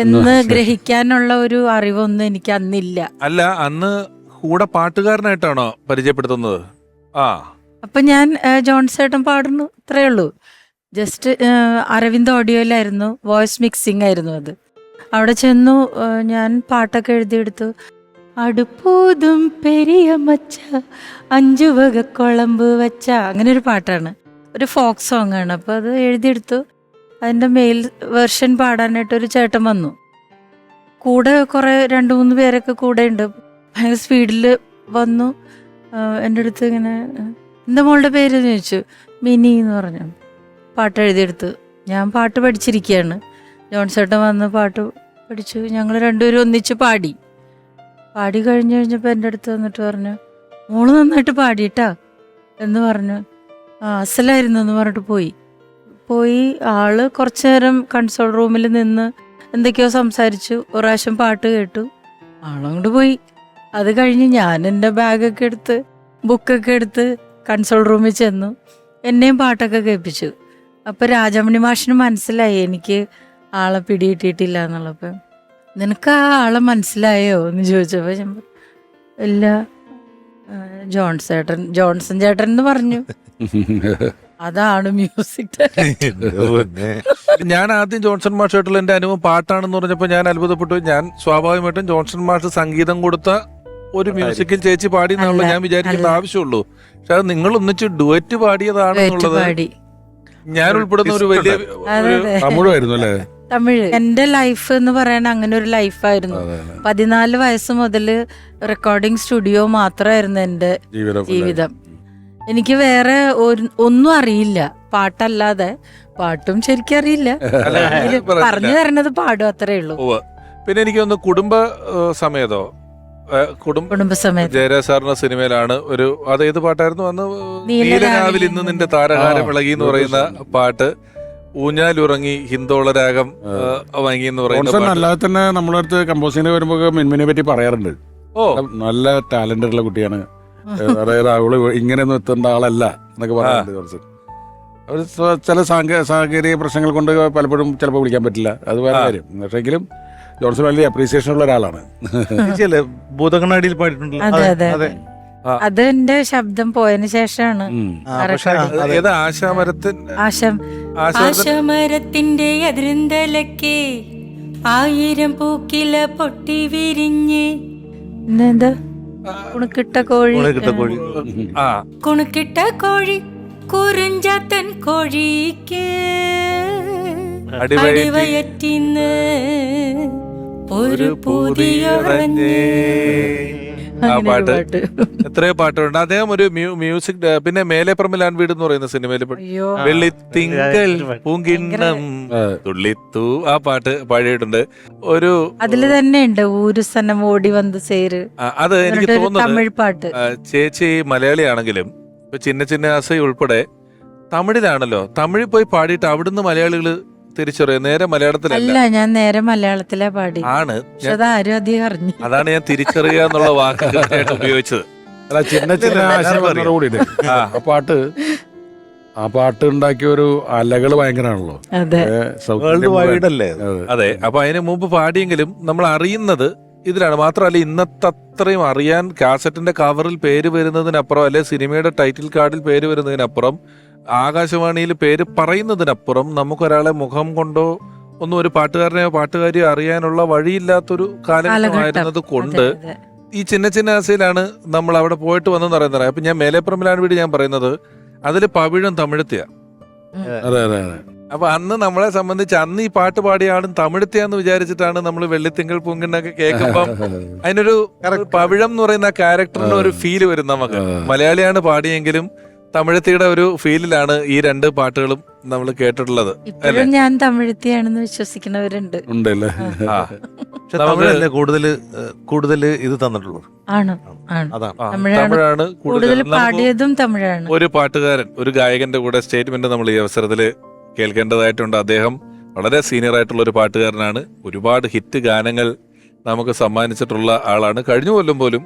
എന്ന് ഗ്രഹിക്കാനുള്ള ഒരു അറിവൊന്നും എനിക്ക് അന്നില്ല. അല്ല, അന്ന് കൂടെ പാട്ടുകാരനായിട്ടാണോ പരിചയപ്പെടുത്തുന്നത്? അപ്പൊ ഞാൻ ജോൺസേട്ടൻ പാടുന്നു, അത്രേ ഉള്ളൂ. ജസ്റ്റ് അരവിന്ദ് ഓഡിയോയിലായിരുന്നു, വോയിസ് മിക്സിംഗ് ആയിരുന്നു അത്. അവിടെ ചെന്നു, ഞാൻ പാട്ടൊക്കെ എഴുതിയെടുത്തു. അടുപ്പൂതും പെരിയ മച്ച 5 വക കുളമ്പ് വച്ച, അങ്ങനെ ഒരു പാട്ടാണ്, ഒരു ഫോക്ക് സോങ് ആണ്. അപ്പോൾ അത് എഴുതിയെടുത്തു. അതിൻ്റെ മെയിൽ വെർഷൻ പാടാനായിട്ടൊരു ചേട്ടൻ വന്നു. കൂടെ കുറെ 2-3 പേരൊക്കെ കൂടെ ഉണ്ട്. ഭയങ്കര സ്പീഡിൽ വന്നു. എൻ്റെ അടുത്ത് ഇങ്ങനെ എന്താ മോളുടെ പേര് എന്ന് ചോദിച്ചു. മിനി എന്ന് പറഞ്ഞു. പാട്ട് എഴുതിയെടുത്തു. ഞാൻ പാട്ട് പഠിച്ചിരിക്കുകയാണ്. ജോൺസേട്ടൻ വന്ന് പാട്ട് പഠിച്ചു. ഞങ്ങൾ രണ്ടുപേരും ഒന്നിച്ച് പാടി കഴിഞ്ഞപ്പോൾ എൻ്റെ അടുത്ത് വന്നിട്ട് പറഞ്ഞു, മോള് നന്നായിട്ട് പാടിയിട്ടാ എന്ന് പറഞ്ഞു. അസലായിരുന്നു എന്ന് പറഞ്ഞിട്ട് പോയി. ആള് കുറച്ചു നേരം കൺസോൾ റൂമിൽ നിന്ന് എന്തൊക്കെയോ സംസാരിച്ചു. ഒരു പ്രാവശ്യം പാട്ട് കേട്ടു. ആളങ്ങോട്ട് പോയി. അത് കഴിഞ്ഞ് ഞാൻ എൻ്റെ ബാഗൊക്കെ എടുത്ത് ബുക്കൊക്കെ എടുത്ത് കൺസോൾ റൂമിൽ ചെന്നു. എന്നെയും പാട്ടൊക്കെ കേൾപ്പിച്ചു. അപ്പം രാജമണി മാഷിന് മനസ്സിലായി എനിക്ക് ആളെ പിടികിട്ടിയിട്ടില്ല എന്നുള്ളപ്പം. നിനക്ക് ആ ആളെ മനസ്സിലായോ എന്ന് ചോദിച്ചപ്പോൾ ഞാൻ ഇല്ല, ജോൺസൺ ചേട്ടൻ എന്ന് പറഞ്ഞു. അതാണ് മ്യൂസിക്. ഞാൻ ആദ്യം ജോൺസൺ മാഷായിട്ടുള്ള എന്റെ അനുഭവം പാട്ടാണെന്ന് പറഞ്ഞപ്പോൾ ഞാൻ അത്ഭുതപ്പെട്ടു. ഞാൻ സ്വാഭാവികമായിട്ടും ജോൺസൺ മാഷ് സംഗീതം കൊടുത്ത ഒരു മ്യൂസിക്കിൽ ചേച്ചി പാടി എന്നുള്ള ഞാൻ വിചാരിക്കേണ്ട ആവശ്യമുള്ളൂ. പക്ഷെ അത് നിങ്ങൾ ഒന്നിച്ച് ഡുവറ്റ് പാടിയതാണെന്നുള്ളത് ഞാൻ ഉൾപ്പെടുന്ന ഒരു വലിയ തമിഴായിരുന്നു അല്ലേ? തമിഴ്. എന്റെ ലൈഫ് എന്ന് പറയാൻ അങ്ങനെ ഒരു ലൈഫായിരുന്നു. 14 വയസ്സ് മുതൽ റെക്കോർഡിംഗ് സ്റ്റുഡിയോ മാത്രമായിരുന്നു എന്റെ ജീവിതം. എനിക്ക് വേറെ ഒന്നും അറിയില്ല പാട്ടല്ലാതെ. പാട്ടും ശരിക്കും അറിയില്ല. പറഞ്ഞു തരണത് പാടും, അത്രേ ഉള്ളൂ. പിന്നെ എനിക്ക് ഒന്ന് കുടുംബ സമേതോ കുടുംബസമേതം ജയരാജ് സാറിന്റെ സിനിമയിലാണ് ഒരു അതേത് പാട്ടായിരുന്നു അന്ന്? നീലനാവിൽ ഇന്ന് നിന്റെ താരഹാരം ഇളകി എന്ന് പറയുന്ന പാട്ട്. ഊഞ്ഞാലുറങ്ങി ഹിന്ദോളരാഗം വാങ്ങി എന്ന് പറയുന്ന. അല്ലാതെ തന്നെ നമ്മളെ അടുത്ത് കമ്പോസിങ്ങിന് വരുമ്പോൾ മിൻമിനെ പറ്റി പറയാറുണ്ട്. നല്ല ടാലന്റ് ഉള്ള കുട്ടിയാണ്, അതായത് അവള് ഇങ്ങനെയൊന്നും എത്തേണ്ട ആളല്ല എന്നൊക്കെ പറയാറുണ്ട്. അവർ ചില സാങ്കേതിക പ്രശ്നങ്ങൾ കൊണ്ട് പലപ്പോഴും ചിലപ്പോൾ വിളിക്കാൻ പറ്റില്ല, അത് വേറെ കാര്യം. പക്ഷെങ്കിലും ജോൺസൺ വലിയ അപ്രീസിയേഷൻ ഉള്ള ഒരാളാണ്. ഭൂതകണ്ണാടിയിൽ പാടിയിട്ടുണ്ടല്ലോ. അത് എന്റെ ശബ്ദം പോയതിനു ശേഷമാണ്. ആശമരത്തിന്റെ അതിരുന്തലക്കെ 1000 പൂക്കില പൊട്ടി വിരിഞ്ഞ് എന്താ കുണുക്കിട്ട കോഴി കുറിഞ്ചാത്തൻ കോഴിക്ക് അടിവയറ്റിന്ന് ഒരു പുതിയ ആ പാട്ട് എത്രയോ പാട്ടുണ്ട്. അദ്ദേഹം ഒരു മ്യൂസിക്. പിന്നെ മേലെപ്പറമ്പിൽ ആൺവീട് എന്ന് പറയുന്ന സിനിമയിൽ വെള്ളിത്തിങ്കൾ പൂങ്കിണ്ണം തുള്ളിത്തു ആ പാട്ട് പാടിയിട്ടുണ്ട്. ഒരു അതില് തന്നെ ഉണ്ട് ഒരു സനം ഓടി വന്ന് സേര്. അത് എനിക്ക് തോന്നുന്നത് തമിഴ് പാട്ട്. ചേച്ചി മലയാളിയാണെങ്കിലും ഇപ്പൊ ചിന്ന ആസൈ ഉൾപ്പെടെ തമിഴിലാണല്ലോ. തമിഴിൽ പോയി പാടിയിട്ട് അവിടുന്ന് മലയാളികള് തിരിച്ചറിയാം. നേരെ മലയാളത്തിലല്ല. ഞാൻ നേരെ മലയാളത്തിലാ പാടി. ആണ് ആരും അധികം അറിഞ്ഞു. അതാണ് ഞാൻ തിരിച്ചറിയുക എന്നുള്ള വാക്ക് കൃത്യമായിട്ട് ഉപയോഗിച്ചത്. ആ പാട്ട് ഉണ്ടാക്കിയ ഒരു അലകള് ഭയങ്കരമാണല്ലോ. അതെ. അപ്പൊ അതിന് മുമ്പ് പാടിയെങ്കിലും നമ്മൾ അറിയുന്നത് ഇതിലാണ്. മാത്രമല്ല ഇന്നത്തെ അത്രയും അറിയാൻ കാസറ്റിന്റെ കവറിൽ പേര് വരുന്നതിനപ്പുറം അല്ലെ സിനിമയുടെ ടൈറ്റിൽ കാർഡിൽ പേര് വരുന്നതിനപ്പുറം ആകാശവാണിയിൽ പേര് പറയുന്നതിനപ്പുറം നമുക്കൊരാളെ മുഖം കൊണ്ടോ ഒന്നും ഒരു പാട്ടുകാരനെയോ പാട്ടുകാരിയോ അറിയാനുള്ള വഴിയില്ലാത്തൊരു കാലഘട്ടമായിരുന്നത് കൊണ്ട് ഈ ചിന്ന ആസയിലാണ് നമ്മൾ അവിടെ പോയിട്ട് വന്നെന്ന് പറയുന്നത്. അപ്പൊ ഞാൻ മേലെപ്പുറമിലാണ് വീട് ഞാൻ പറയുന്നത്. അതില് പവിഴം തമിഴത്തിയ. അപ്പൊ അന്ന് നമ്മളെ സംബന്ധിച്ച് അന്ന് ഈ പാട്ട് പാടിയ ആളും തമിഴത്തിയാന്ന് വിചാരിച്ചിട്ടാണ് നമ്മൾ വെള്ളിത്തിങ്കൾ പൂങ്കിണ്ണൊക്കെ കേൾക്കുമ്പം അതിനൊരു പവിഴം എന്ന് പറയുന്ന ക്യാരക്ടറിന് ഒരു ഫീല് വരും നമുക്ക്. മലയാളിയാണ് പാടിയെങ്കിലും തമിഴത്തിയുടെ ഒരു ഫീലിലാണ് ഈ 2 പാട്ടുകളും നമ്മൾ കേട്ടിട്ടുള്ളത്. ഇപ്പോഴും ഞാൻ തമിഴത്തിയാണെന്ന് വിശ്വസിക്കുന്നവരുണ്ട്. കൂടുതൽ ഇത് തന്നിട്ടുള്ളൂ. തമിഴാണ് കൂടുതൽ പാടിയതും തമിഴാണ്. ഒരു പാട്ടുകാരൻ ഒരു ഗായകന്റെ കൂടെ സ്റ്റേറ്റ്മെന്റ് നമ്മൾ ഈ അവസരത്തിൽ കേൾക്കേണ്ടതായിട്ടുണ്ട്. അദ്ദേഹം വളരെ സീനിയർ ആയിട്ടുള്ള ഒരു പാട്ടുകാരനാണ്. ഒരുപാട് ഹിറ്റ് ഗാനങ്ങൾ നമുക്ക് സമ്മാനിച്ചിട്ടുള്ള ആളാണ്. കഴിഞ്ഞ കൊല്ലം പോലും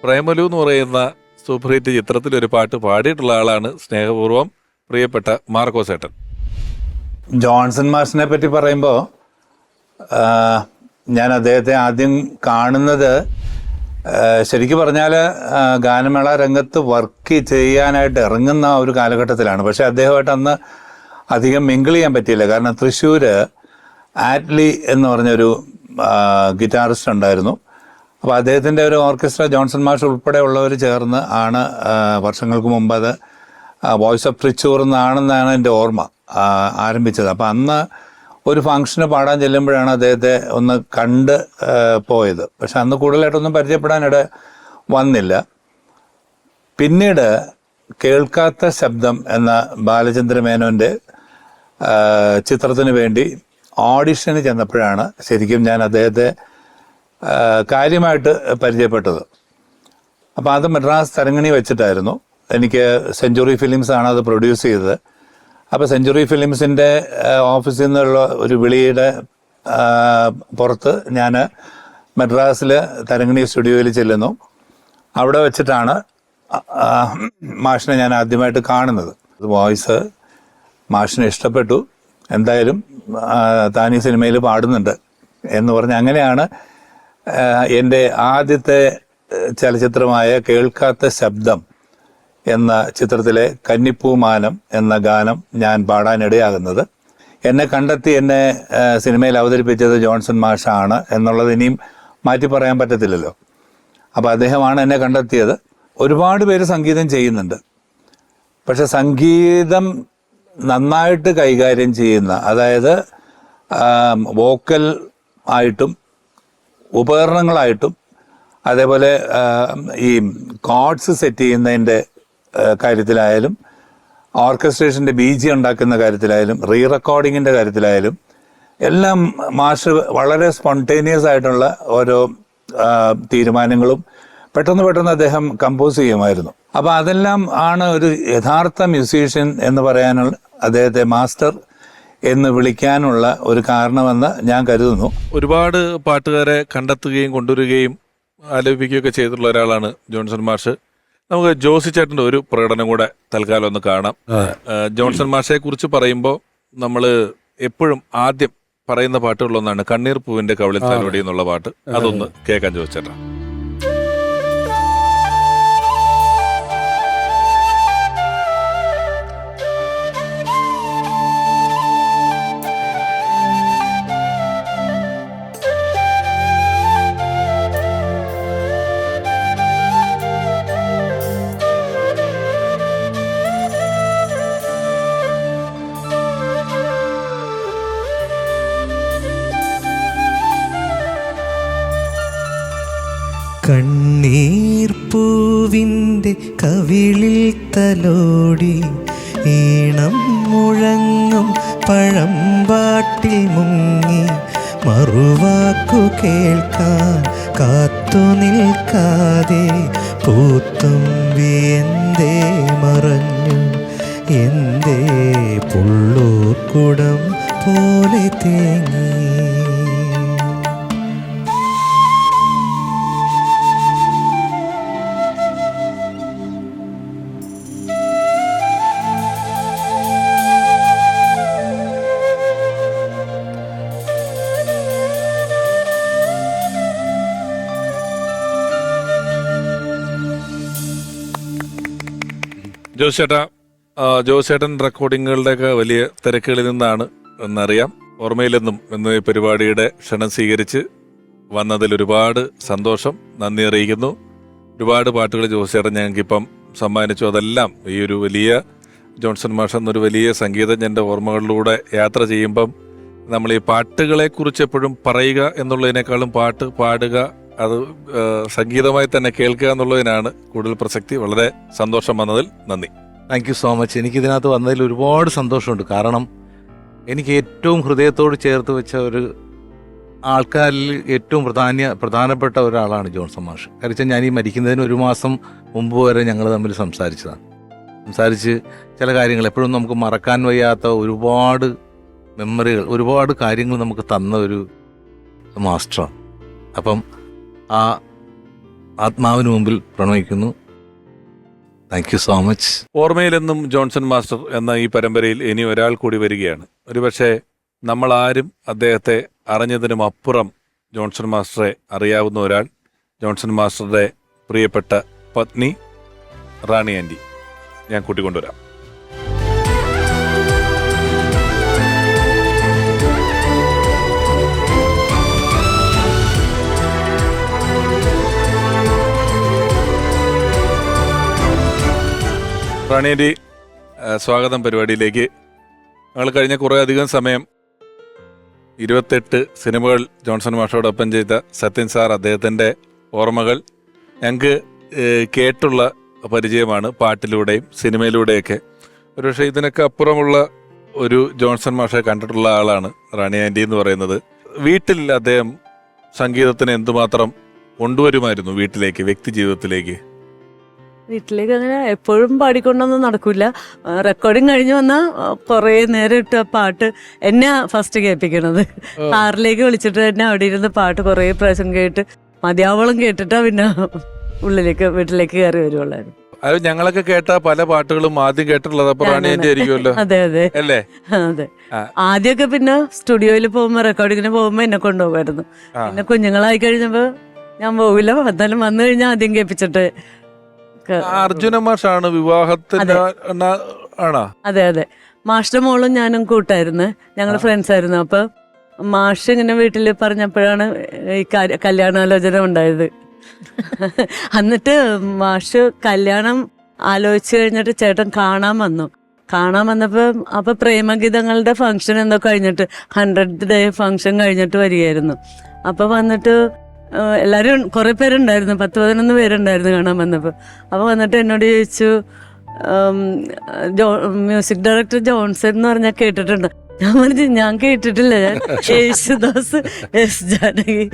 പ്രേമലു എന്ന് പറയുന്ന സൂപ്പർ ഹിറ്റ് ചിത്രത്തിൽ ഒരു പാട്ട് പാടിയിട്ടുള്ള ആളാണ്. സ്നേഹപൂർവ്വം പ്രിയപ്പെട്ട മാർക്കോസ് ഏട്ടൻ. ജോൺസൺ മാഷിനെ പറ്റി പറയുമ്പോൾ ഞാൻ അദ്ദേഹത്തെ ആദ്യം കാണുന്നത് ശരിക്കും പറഞ്ഞാൽ ഗാനമേള രംഗത്ത് വർക്ക് ചെയ്യാനായിട്ട് ഇറങ്ങുന്ന ഒരു കാലഘട്ടത്തിലാണ്. പക്ഷെ അദ്ദേഹമായിട്ട് അന്ന് അധികം മിങ്കിൾ ചെയ്യാൻ പറ്റിയില്ല. കാരണം തൃശ്ശൂർ ആറ്റ്ലി എന്ന് പറഞ്ഞൊരു ഗിറ്റാറിസ്റ്റ് ഉണ്ടായിരുന്നു. അപ്പോൾ അദ്ദേഹത്തിൻ്റെ ഒരു ഓർക്കസ്ട്ര ജോൺസൺ മാഷ് ഉൾപ്പെടെ ഉള്ളവർ ചേർന്ന് ആണ് വർഷങ്ങൾക്ക് മുമ്പ് അത് വോയിസ് ഓഫ് തൃശ്ശൂർ എന്നാണെന്നാണ് എൻ്റെ ഓർമ്മ ആരംഭിച്ചത്. അപ്പോൾ അന്ന് ഒരു ഫംഗ്ഷന് പാടാൻ ചെല്ലുമ്പോഴാണ് അദ്ദേഹത്തെ ഒന്ന് കണ്ട് പോയത്. പക്ഷെ അന്ന് കൂടുതലായിട്ടൊന്നും പരിചയപ്പെടാനിട വന്നില്ല. പിന്നീട് കേൾക്കാത്ത ശബ്ദം എന്ന ബാലചന്ദ്ര മേനോൻ്റെ ചിത്രത്തിന് വേണ്ടി ഓഡിഷന് ചെന്നപ്പോഴാണ് ശരിക്കും ഞാൻ അദ്ദേഹത്തെ കാര്യമായിട്ട് പരിചയപ്പെട്ടത്. അപ്പോൾ അത് മദ്രാസ് തരങ്ങണി വെച്ചിട്ടായിരുന്നു. എനിക്ക് സെഞ്ച്വറി ഫിലിംസാണ് അത് പ്രൊഡ്യൂസ് ചെയ്തത്. അപ്പോൾ സെഞ്ച്വറി ഫിലിംസിൻ്റെ ഓഫീസിൽ നിന്നുള്ള ഒരു വിളിയുടെ പുറത്ത് ഞാൻ മദ്രാസിൽ തരങ്ങണി സ്റ്റുഡിയോയിൽ ചെല്ലുന്നു. അവിടെ വെച്ചിട്ടാണ് മാഷിനെ ഞാൻ ആദ്യമായിട്ട് കാണുന്നത്. വോയിസ് മാഷിനെ ഇഷ്ടപ്പെട്ടു, എന്തായാലും താൻ ഈ സിനിമയിൽ പാടുന്നുണ്ട് എന്ന് പറഞ്ഞ് അങ്ങനെയാണ് എൻ്റെ ആദ്യത്തെ ചലച്ചിത്രമായ കേൾക്കാത്ത ശബ്ദം എന്ന ചിത്രത്തിലെ കന്നിപ്പൂമാനം എന്ന ഗാനം ഞാൻ പാടാനിടയാകുന്നത്. എന്നെ കണ്ടെത്തി എന്നെ സിനിമയിൽ അവതരിപ്പിച്ചത് ജോൺസൺ മാഷാണ് എന്നുള്ളത് ഇനിയും മാറ്റി പറയാൻ പറ്റത്തില്ലല്ലോ. അപ്പോൾ അദ്ദേഹമാണ് എന്നെ കണ്ടെത്തിയത്. ഒരുപാട് പേര് സംഗീതം ചെയ്യുന്നുണ്ട്, പക്ഷെ സംഗീതം നന്നായിട്ട് കൈകാര്യം ചെയ്യുന്ന, അതായത് വോക്കൽ ആയിട്ടും ഉപകരണങ്ങളായിട്ടും അതേപോലെ ഈ കോഡ്സ് സെറ്റ് ചെയ്യുന്നതിൻ്റെ കാര്യത്തിലായാലും ഓർക്കസ്ട്രേഷൻ്റെ ബീജി ഉണ്ടാക്കുന്ന കാര്യത്തിലായാലും റീ റെക്കോർഡിങ്ങിൻ്റെ കാര്യത്തിലായാലും എല്ലാം മാഷ് വളരെ സ്പോണ്ടേനിയസ് ആയിട്ടുള്ള ഓരോ തീരുമാനങ്ങളും പെട്ടെന്ന് അദ്ദേഹം കമ്പോസ് ചെയ്യുമായിരുന്നു. അപ്പോൾ അതെല്ലാം ആണ് ഒരു യഥാർത്ഥ മ്യൂസീഷ്യൻ എന്ന് പറയാനുള്ള, അദ്ദേഹത്തെ മാസ്റ്റർ എന്ന് വിളിക്കാനുള്ള ഒരു കാരണമെന്ന് ഞാൻ കരുതുന്നു. ഒരുപാട് പാട്ടുകാരെ കണ്ടെത്തുകയും കൊണ്ടുവരികയും ആലപിക്കുകയൊക്കെ ചെയ്തിട്ടുള്ള ഒരാളാണ് ജോൺസൺ മാഷ്. നമുക്ക് ജോസി ചേട്ടൻ്റെ ഒരു പ്രകടനം കൂടെ തൽക്കാലം ഒന്ന് കാണാം. ജോൺസൺ മാഷെ കുറിച്ച് പറയുമ്പോൾ നമ്മൾ എപ്പോഴും ആദ്യം പറയുന്ന പാട്ടുകളിലൊന്നാണ് കണ്ണീർ പൂവിന്റെ കവിളിൽ തലോടി എന്നുള്ള പാട്ട്. അതൊന്ന് കേൾക്കാൻ ജോസി ചേട്ടാ. കണ്ണീർ പൂവിൻ്റെ കവിളിൽ തലോടി ഈണം മുഴങ്ങും പഴമ്പാട്ടിൽ മുങ്ങി മറുവാക്കു കേൾക്കാൻ കാത്തു നിൽക്കാതെ പൂത്തുമ്പി എന്തേ മറഞ്ഞു, എന്തേ പുള്ളൂർക്കുടം പോലെ തേങ്ങി. ജോസേട്ടൻ റെക്കോർഡിങ്ങുകളുടെയൊക്കെ വലിയ തിരക്കുകളിൽ നിന്നാണ് എന്നറിയാം. ഓർമ്മയിലെന്നും എന്ന ഈ പരിപാടിയുടെ ക്ഷണം സ്വീകരിച്ച് വന്നതിൽ ഒരുപാട് സന്തോഷം, നന്ദി അറിയിക്കുന്നു. ഒരുപാട് പാട്ടുകൾ ജോസേട്ടൻ ഞങ്ങൾക്കിപ്പം സമ്മാനിച്ചു. അതെല്ലാം ഈ ഒരു വലിയ ജോൺസൺ മാഷ് എന്നൊരു വലിയ സംഗീതജ്ഞൻ്റെ ഓർമ്മകളിലൂടെ യാത്ര ചെയ്യുമ്പം നമ്മൾ ഈ പാട്ടുകളെക്കുറിച്ച് എപ്പോഴും പറയുക എന്നുള്ളതിനേക്കാളും പാട്ട് പാടുക, അത് സംഗീതമായി തന്നെ കേൾക്കുക എന്നുള്ളതിനാണ് കൂടുതൽ പ്രസക്തി. വളരെ സന്തോഷം വന്നതിൽ നന്ദി. Thank you so much. എനിക്കിതിനകത്ത് വന്നതിൽ ഒരുപാട് സന്തോഷമുണ്ട്. കാരണം എനിക്ക് ഏറ്റവും ഹൃദയത്തോട് ചേർത്ത് വെച്ച ഒരു ആൾക്കാരിൽ ഏറ്റവും പ്രധാനപ്പെട്ട ഒരാളാണ് ജോൺസൺ മാഷ്. കാരണം ഞാൻ ഈ മരിക്കുന്നതിന് ഒരു മാസം മുമ്പ് വരെ ഞങ്ങൾ തമ്മിൽ സംസാരിച്ച് ചില കാര്യങ്ങൾ എപ്പോഴും നമുക്ക് മറക്കാൻ വയ്യാത്ത ഒരുപാട് മെമ്മറികൾ, ഒരുപാട് കാര്യങ്ങൾ നമുക്ക് തന്ന ഒരു മാസ്റ്ററാണ്. അപ്പം ആ ആത്മാവിന് മുമ്പിൽ പ്രണമിക്കുന്നു. Thank you so much. ഓർമ്മയിലെന്നും ജോൺസൺ മാസ്റ്റർ എന്ന ഈ പരമ്പരയിൽ ഇനി ഒരാൾ കൂടി വരികയാണ്. ഒരുപക്ഷെ നമ്മളാരും അദ്ദേഹത്തെ അറിഞ്ഞതിനും അപ്പുറം ജോൺസൺ മാസ്റ്ററെ അറിയാവുന്ന ഒരാൾ, ജോൺസൺ മാസ്റ്ററുടെ പ്രിയപ്പെട്ട പത്നി റാണി ആൻറ്റി. ഞാൻ കൂട്ടിക്കൊണ്ടുവരാം. റാണിയാൻറ്റി, സ്വാഗതം പരിപാടിയിലേക്ക്. ഞങ്ങൾ കഴിഞ്ഞ കുറേ അധികം സമയം 28 സിനിമകൾ ജോൺസൺ മാഷോടൊപ്പം ചെയ്ത സത്യൻ സാർ, അദ്ദേഹത്തിൻ്റെ ഓർമ്മകൾ ഞങ്ങൾക്ക് കേട്ടുള്ള പരിചയമാണ് പാട്ടിലൂടെയും സിനിമയിലൂടെയൊക്കെ. ഒരുപക്ഷെ ഇതിനൊക്കെ അപ്പുറമുള്ള ഒരു ജോൺസൺ മാഷെ കണ്ടിട്ടുള്ള ആളാണ് റാണി ആൻറ്റി എന്ന് പറയുന്നത്. വീട്ടിൽ അദ്ദേഹം സംഗീതത്തിന് എന്തുമാത്രം കൊണ്ടുവരുമായിരുന്നു വീട്ടിലേക്ക്, വ്യക്തി ജീവിതത്തിലേക്ക്? വീട്ടിലേക്ക് അങ്ങനെ എപ്പോഴും പാടിക്കൊണ്ടൊന്നും നടക്കില്ല. റെക്കോർഡിങ് കഴിഞ്ഞ് വന്നാൽ കുറേ നേരം ഇട്ട് പാട്ട് എന്നെ ഫസ്റ്റ് കേൾപ്പിക്കണത്. കാറിലേക്ക് വിളിച്ചിട്ട് തന്നെ അവിടെ ഇരുന്ന് പാട്ട് കുറേ പ്രാവശ്യം കേട്ട് മതിയാവളം കേട്ടിട്ടാ പിന്നെ വീട്ടിലേക്ക് കയറി വരുവുള്ളായിരുന്നു. അത് ഞങ്ങളൊക്കെ കേട്ട പല പാട്ടുകളും ആദ്യം കേട്ടിട്ടുള്ളത് അപ്പൊ റാണി ആൻറ്റി ആയിരിക്കുമല്ലോ. അതെ അതെ അല്ലേ? അതെ. ആദ്യമൊക്കെ പിന്നെ സ്റ്റുഡിയോയിൽ പോകുമ്പോ റെക്കോർഡിങ്ങിന് പോകുമ്പോ എന്നെ കൊണ്ടുപോകുമായിരുന്നു. പിന്നെ കുഞ്ഞുങ്ങളായി കഴിഞ്ഞപ്പോ ഞാൻ പോകില്ല, എന്തായാലും വന്നു കഴിഞ്ഞാൽ ആദ്യം കേൾപ്പിച്ചിട്ട്. അർജുന മാഷാണ് വിവാഹത്തിന്റെ ആണോ? അതെ അതെ. മാഷിന്റെ മോളും ഞാനും കൂട്ടായിരുന്നു, ഞങ്ങൾ ഫ്രണ്ട്സ് ആയിരുന്നു. അപ്പൊ മാഷ് ഇങ്ങനെ വീട്ടിൽ പറഞ്ഞപ്പോഴാണ് ഈ കല്യാണാലോചന ഉണ്ടായത്. എന്നിട്ട് മാഷ് കല്യാണം ആലോചിച്ച് കഴിഞ്ഞിട്ട് ചേട്ടൻ കാണാൻ വന്നപ്പോ അപ്പൊ പ്രേമഗീതങ്ങളുടെ ഫംഗ്ഷൻ എന്തോ കഴിഞ്ഞിട്ട് 100th ഡേ ഫംഗ്ഷൻ കഴിഞ്ഞിട്ട് വരികയായിരുന്നു. അപ്പൊ വന്നിട്ട് എല്ലാരും കുറെ പേരുണ്ടായിരുന്നു, 10-11 പേരുണ്ടായിരുന്നു കാണാൻ വന്നപ്പോ. അപ്പൊ വന്നിട്ട് എന്നോട് ചോദിച്ചു, മ്യൂസിക് ഡയറക്ടർ ജോൺസൺ എന്ന് പറഞ്ഞാൽ കേട്ടിട്ടുണ്ട്? ഞാൻ പറഞ്ഞു ഞാൻ കേട്ടിട്ടില്ല, ഞാൻ യേശുദാസ്, എസ് ജാനകി,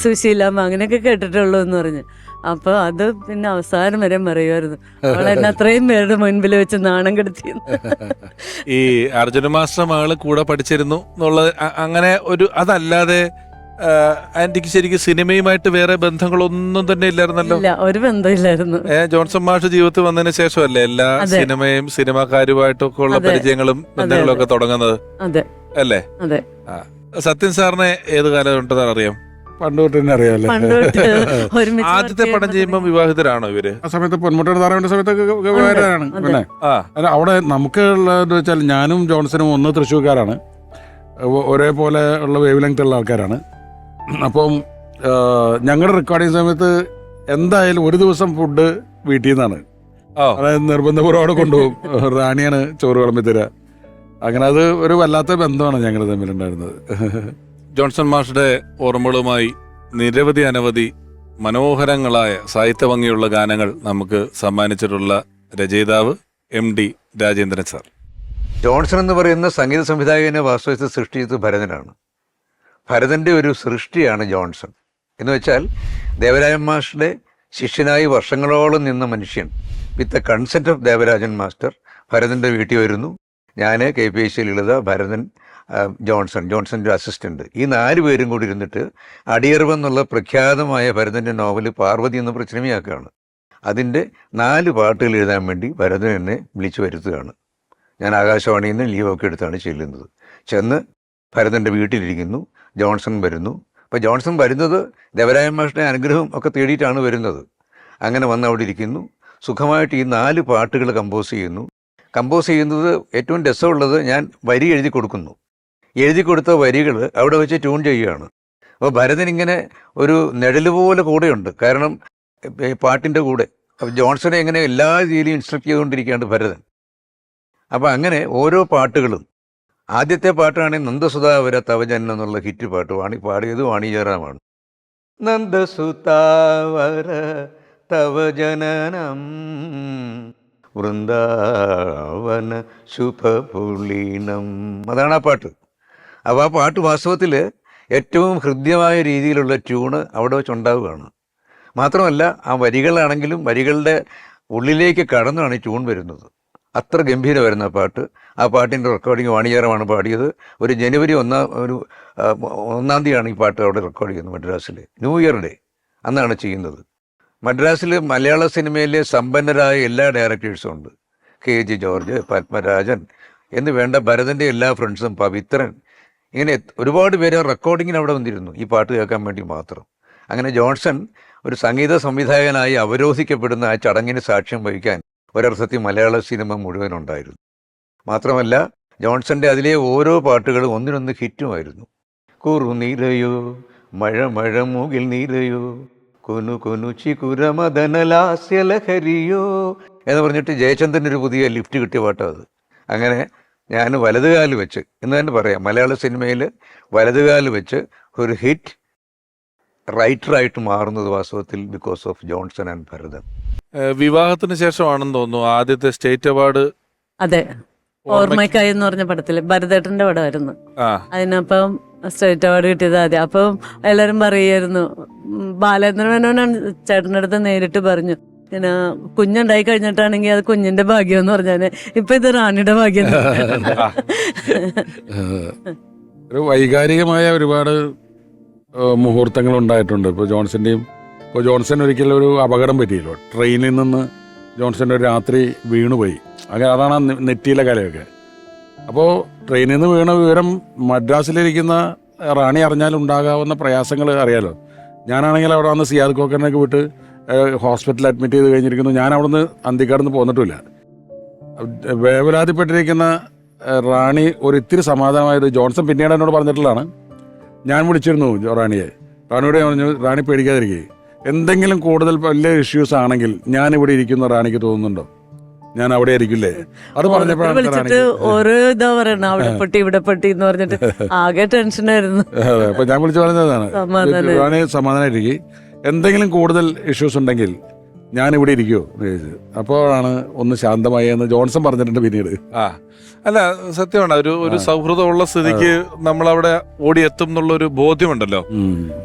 സുശീലാമ്മ അങ്ങനെയൊക്കെ കേട്ടിട്ടുള്ളൂ എന്ന് പറഞ്ഞു. അപ്പൊ അത് പിന്നെ അവസാനം വരെ പറയുമായിരുന്നു, അവൾ എന്നെ അത്രയും പേരുടെ മുൻപിൽ വെച്ച് നാണം കെടുത്തി. ഈ അർജുന മാസ്റ്റർ മകള് കൂടെ പഠിച്ചിരുന്നു എന്നുള്ളത് അങ്ങനെ ഒരു, അതല്ലാതെ ആന്റിക്ക് ശരിക്കും സിനിമയുമായിട്ട് വേറെ ബന്ധങ്ങളൊന്നും തന്നെ ഇല്ലായിരുന്നല്ലോ? ഇല്ല, ഒരു ബന്ധമില്ലായിരുന്നു. ജോൺസൺ മാഷ് ജീവിതത്തിൽ വന്നതിന് ശേഷമല്ലേ എല്ലാ സിനിമയും സിനിമാക്കാരുമായിട്ടൊക്കെ ഉള്ള പരിചയങ്ങളും ബന്ധങ്ങളും ഒക്കെ തുടങ്ങുന്നത്? അതെ അല്ലേ? അതെ. സത്യൻ സാറിനെ ഏത് കാലം ഉണ്ടെന്ന് അറിയാം? പണ്ട് തൊട്ട് തന്നെ അറിയാമല്ലോ. ആദ്യത്തെ പടം ചെയ്യുമ്പോൾ വിവാഹിതരാണോ ഇവര്? ആ സമയത്ത് പൊന്മുട്ടയുടെ താറാവിന്റെ സമയത്തൊക്കെ വിവാഹിതരാണ്. പിന്നെ അല്ല, അവിടെ നമുക്ക് ഉള്ളത് വെച്ചാൽ ഞാനും ജോൺസണും ഒന്ന് തൃശ്ശൂർക്കാരാണ്, ഒരേപോലെ ഉള്ള വേവ് ലെങ്ത് ഉള്ള ആൾക്കാരാണ്. അപ്പം ഞങ്ങളുടെ റെക്കോർഡിങ് സമയത്ത് എന്തായാലും ഒരു ദിവസം ഫുഡ് വീട്ടിൽ നിന്നാണ്, അതായത് നിർബന്ധപൂർവ്വം അവിടെ കൊണ്ടുപോകും. റാണിയാണ് ചോറ് വിളമ്പി തരിക. അങ്ങനെ അത് ഒരു വല്ലാത്ത ബന്ധമാണ് ഞങ്ങൾ തമ്മിലുണ്ടായിരുന്നത്. ജോൺസൺ മാഷുടെ ഓർമ്മകളുമായി നിരവധി അനവധി മനോഹരങ്ങളായ സാഹിത്യ ഭംഗിയുള്ള ഗാനങ്ങൾ നമുക്ക് സമ്മാനിച്ചിട്ടുള്ള രചയിതാവ് MD രാജേന്ദ്രൻ സാർ. ജോൺസൺ എന്ന് പറയുന്ന സംഗീത സംവിധായകനെ വാസ്തവത്തിൽ സൃഷ്ടിച്ചത് ഭരതനാണ്. ഭരതൻ്റെ ഒരു സൃഷ്ടിയാണ് ജോൺസൺ. എന്ന് വെച്ചാൽ ദേവരാജൻ മാസ്റ്ററുടെ ശിഷ്യനായി വർഷങ്ങളോളം നിന്ന മനുഷ്യൻ with the consent of Devarajan master ഭരതൻ്റെ വീട്ടിൽ വരുന്നു. ഞാൻ KPSC ലളിത, ഭരതൻ, ജോൺസൻ്റെ അസിസ്റ്റൻ്റ്, ഈ 4 പേരും കൂടി ഇരുന്നിട്ട് അടിയറവെന്നുള്ള പ്രഖ്യാതമായ ഭരതൻ്റെ നോവൽ പാർവതി എന്ന പ്രശ്നമിയാക്കുകയാണ്. അതിൻ്റെ 4 പാട്ടുകൾ എഴുതാൻ വേണ്ടി ഭരതൻ എന്നെ വിളിച്ചു വരുത്തുകയാണ്. ഞാൻ ആകാശവാണിയിൽ നിന്ന് ലീവൊക്കെ എടുത്താണ് ചെല്ലുന്നത്. ചെന്ന് ഭരതൻ്റെ വീട്ടിലിരിക്കുന്നു. ജോൺസൺ വരുന്നു. അപ്പോൾ ജോൺസൺ വരുന്നത് ദേവരാജൻ മാസ്റ്ററുടെ അനുഗ്രഹം ഒക്കെ തേടിയിട്ടാണ് വരുന്നത്. അങ്ങനെ വന്ന് അവിടെ ഇരിക്കുന്നു. സുഖമായിട്ട് ഈ 4 പാട്ടുകൾ കമ്പോസ് ചെയ്യുന്നത് ഏറ്റവും രസമുള്ളത്, ഞാൻ വരി എഴുതി കൊടുക്കുന്നു. എഴുതി കൊടുത്ത വരികൾ അവിടെ വെച്ച് ട്യൂൺ ചെയ്യുകയാണ്. അപ്പോൾ ഭരതൻ ഇങ്ങനെ ഒരു നിഴല് പോലെ കൂടെയുണ്ട്, കാരണം പാട്ടിൻ്റെ കൂടെ. അപ്പോൾ ജോൺസനെ എങ്ങനെ എല്ലാ രീതിയിലും ഇൻസ്ട്രക്ട് ചെയ്തുകൊണ്ടിരിക്കുകയാണ് ഭരതൻ. അപ്പം അങ്ങനെ ഓരോ പാട്ടുകളും, ആദ്യത്തെ പാട്ടാണ് നന്ദസുതാവര തവജൻ എന്നുള്ള ഹിറ്റ് പാട്ട്. പാടിയത് വാണിജ്യറാമാണ്. നന്ദസുതാവര തവജനനം വൃന്ദാവന ശുഭപുളീനം, അതാണ് ആ പാട്ട്. അപ്പോൾ ആ പാട്ട് വാസ്തവത്തിൽ ഏറ്റവും ഹൃദ്യമായ രീതിയിലുള്ള ട്യൂണ് അവിടെ വെച്ചുണ്ടാവുകയാണ്. മാത്രമല്ല ആ വരികളാണെങ്കിലും വരികളുടെ ഉള്ളിലേക്ക് കടന്നാണ് ട്യൂൺ വരുന്നത്. അത്ര ഗംഭീരമായിരുന്നു ആ പാട്ട്. ആ പാട്ടിൻ്റെ റെക്കോർഡിങ് വാണിജ്യറാമാണ് പാടിയത്. ഒരു ജനുവരി 1-ാം തീയതിയാണ് ഈ പാട്ട് അവിടെ റെക്കോർഡ് ചെയ്യുന്നത് മദ്രാസിൽ. ന്യൂ ഇയർ ഡേ അന്നാണ് ചെയ്യുന്നത്. മദ്രാസിൽ മലയാള സിനിമയിലെ സമ്പന്നരായ എല്ലാ ഡയറക്ടേഴ്സും ഉണ്ട്. KG ജോർജ്, പത്മരാജൻ എന്ന് വേണ്ട ഭരതൻ്റെ എല്ലാ ഫ്രണ്ട്സും, പവിത്രൻ, ഇങ്ങനെ ഒരുപാട് പേര് റെക്കോർഡിങ്ങിന് അവിടെ വന്നിരുന്നു ഈ പാട്ട് കേൾക്കാൻ വേണ്ടി മാത്രം. അങ്ങനെ ജോൺസൺ ഒരു സംഗീത സംവിധായകനായി അവരോധിക്കപ്പെടുന്ന ആ ചടങ്ങിന് സാക്ഷ്യം വഹിക്കാൻ ഒരർത്ഥത്തിൽ മലയാള സിനിമ മുഴുവനുണ്ടായിരുന്നു. മാത്രമല്ല ജോൺസന്റെ അതിലെ ഓരോ പാട്ടുകളും ഒന്നിനൊന്ന് ഹിറ്റുമായിരുന്നു. കുറുനിരയോ മഴ മഴ മുകിൽ നിരയോ കൊനു കൊനു ചികുരമദനലാസ്യലഹരിയോ എന്ന് പറഞ്ഞിട്ട് ജയചന്ദ്രൻ ഒരു പുതിയ ലിഫ്റ്റ് കിട്ടിയ പാട്ടാണ് അത്. അങ്ങനെ ഞാൻ വലതുകാല് വെച്ച് എന്ന് തന്നെ പറയാം, മലയാള സിനിമയിൽ വലതുകാല് വെച്ച് ഒരു ഹിറ്റ് റൈറ്ററായിട്ട് മാറുന്നത് വാസ്തവത്തിൽ because of Johnson and Bharathan. വിവാഹത്തിന് ശേഷമാണെന്ന് തോന്നുന്നു ആദ്യത്തെ സ്റ്റേറ്റ് അവാർഡ്. അതെ, ഓർമ്മയ്ക്കായി എന്ന് പറഞ്ഞ പടത്തില് ഭരതേട്ടന്റെ പടമായിരുന്നു. അതിനപ്പം സ്റ്റേറ്റ് അവാർഡ് കിട്ടിയത് ആദ്യം. അപ്പം എല്ലാരും പറയായിരുന്നു, ബാലേന്ദ്ര മേനോനാണ് ചേട്ടൻ്റെ അടുത്ത് നേരിട്ട് പറഞ്ഞു, പിന്നെ കുഞ്ഞുണ്ടായി കഴിഞ്ഞിട്ടാണെങ്കിൽ അത് കുഞ്ഞിന്റെ ഭാഗ്യം എന്ന് പറഞ്ഞാല് ഇപ്പൊ ഇത് റാണിയുടെ ഭാഗ്യം. ഒരു വൈകാരികമായ ഒരുപാട് മുഹൂർത്തങ്ങൾ ഉണ്ടായിട്ടുണ്ട്. ഇപ്പോൾ ജോൺസൺ ഒരിക്കലും ഒരു അപകടം പറ്റിയല്ലോ, ട്രെയിനിൽ നിന്ന് ജോൺസൺ ഒരു രാത്രി വീണുപോയി. അങ്ങനെ അതാണ് ആ നെറ്റിയിലെ കലയൊക്കെ. അപ്പോൾ ട്രെയിനിൽ നിന്ന് വീണ വിവരം മദ്രാസിലിരിക്കുന്ന റാണി അറിഞ്ഞാലുണ്ടാകാവുന്ന പ്രയാസങ്ങൾ അറിയാലോ. ഞാനാണെങ്കിൽ അവിടെ വന്ന് സിയാദ് കോക്കറിനൊക്കെ വിട്ട് ഹോസ്പിറ്റലിൽ അഡ്മിറ്റ് ചെയ്ത് കഴിഞ്ഞിരിക്കുന്നു. ഞാൻ അവിടെ നിന്ന് അന്തിക്കാട് നിന്ന് പോന്നിട്ടില്ല. വേവലാതിപ്പെട്ടിരിക്കുന്ന റാണി ഒരിത്തിരി സമാധാനമായത് ജോൺസൺ പിന്നീട് എന്നോട് പറഞ്ഞിട്ടുള്ളതാണ്. ഞാൻ വിളിച്ചിരുന്നു റാണിയെ. റാണിയോട് പറഞ്ഞു, റാണി പേടിക്കാതിരിക്കുക, എന്തെങ്കിലും കൂടുതൽ വലിയ ഇഷ്യൂസ് ആണെങ്കിൽ ഞാനിവിടെ ഇരിക്കുന്ന റാണിക്ക് തോന്നുന്നുണ്ടോ, ഞാൻ അവിടെ ആയിരിക്കില്ലേ? അത് വിളിച്ചിട്ട് ഓരോ ഇതാ പറയണ, അവിടെ പെട്ടി ഇവിടെ പെട്ടി എന്ന് പറഞ്ഞിട്ട് ആകെ ടെൻഷനായിരുന്നു. അതെ, അപ്പൊ ഞാൻ വിളിച്ചു പറഞ്ഞതാണ്, റാണി സമാധാനമായിരിക്കും, എന്തെങ്കിലും കൂടുതൽ ഇഷ്യൂസ് ഉണ്ടെങ്കിൽ ഞാൻ ഇവിടെ ഇരിക്കുമോ എന്ന് ചോദിച്ചത്. അപ്പോഴാണ് ഒന്ന് ശാന്തമായി എന്ന് ജോൺസൺ പറഞ്ഞിട്ടുണ്ട് പിന്നീട്. അല്ല, സത്യമാണ്, ഒരു സൗഹൃദമുള്ള സ്ഥിതിക്ക് നമ്മളവിടെ ഓടിയെത്തും എന്നുള്ളൊരു ബോധ്യമുണ്ടല്ലോ.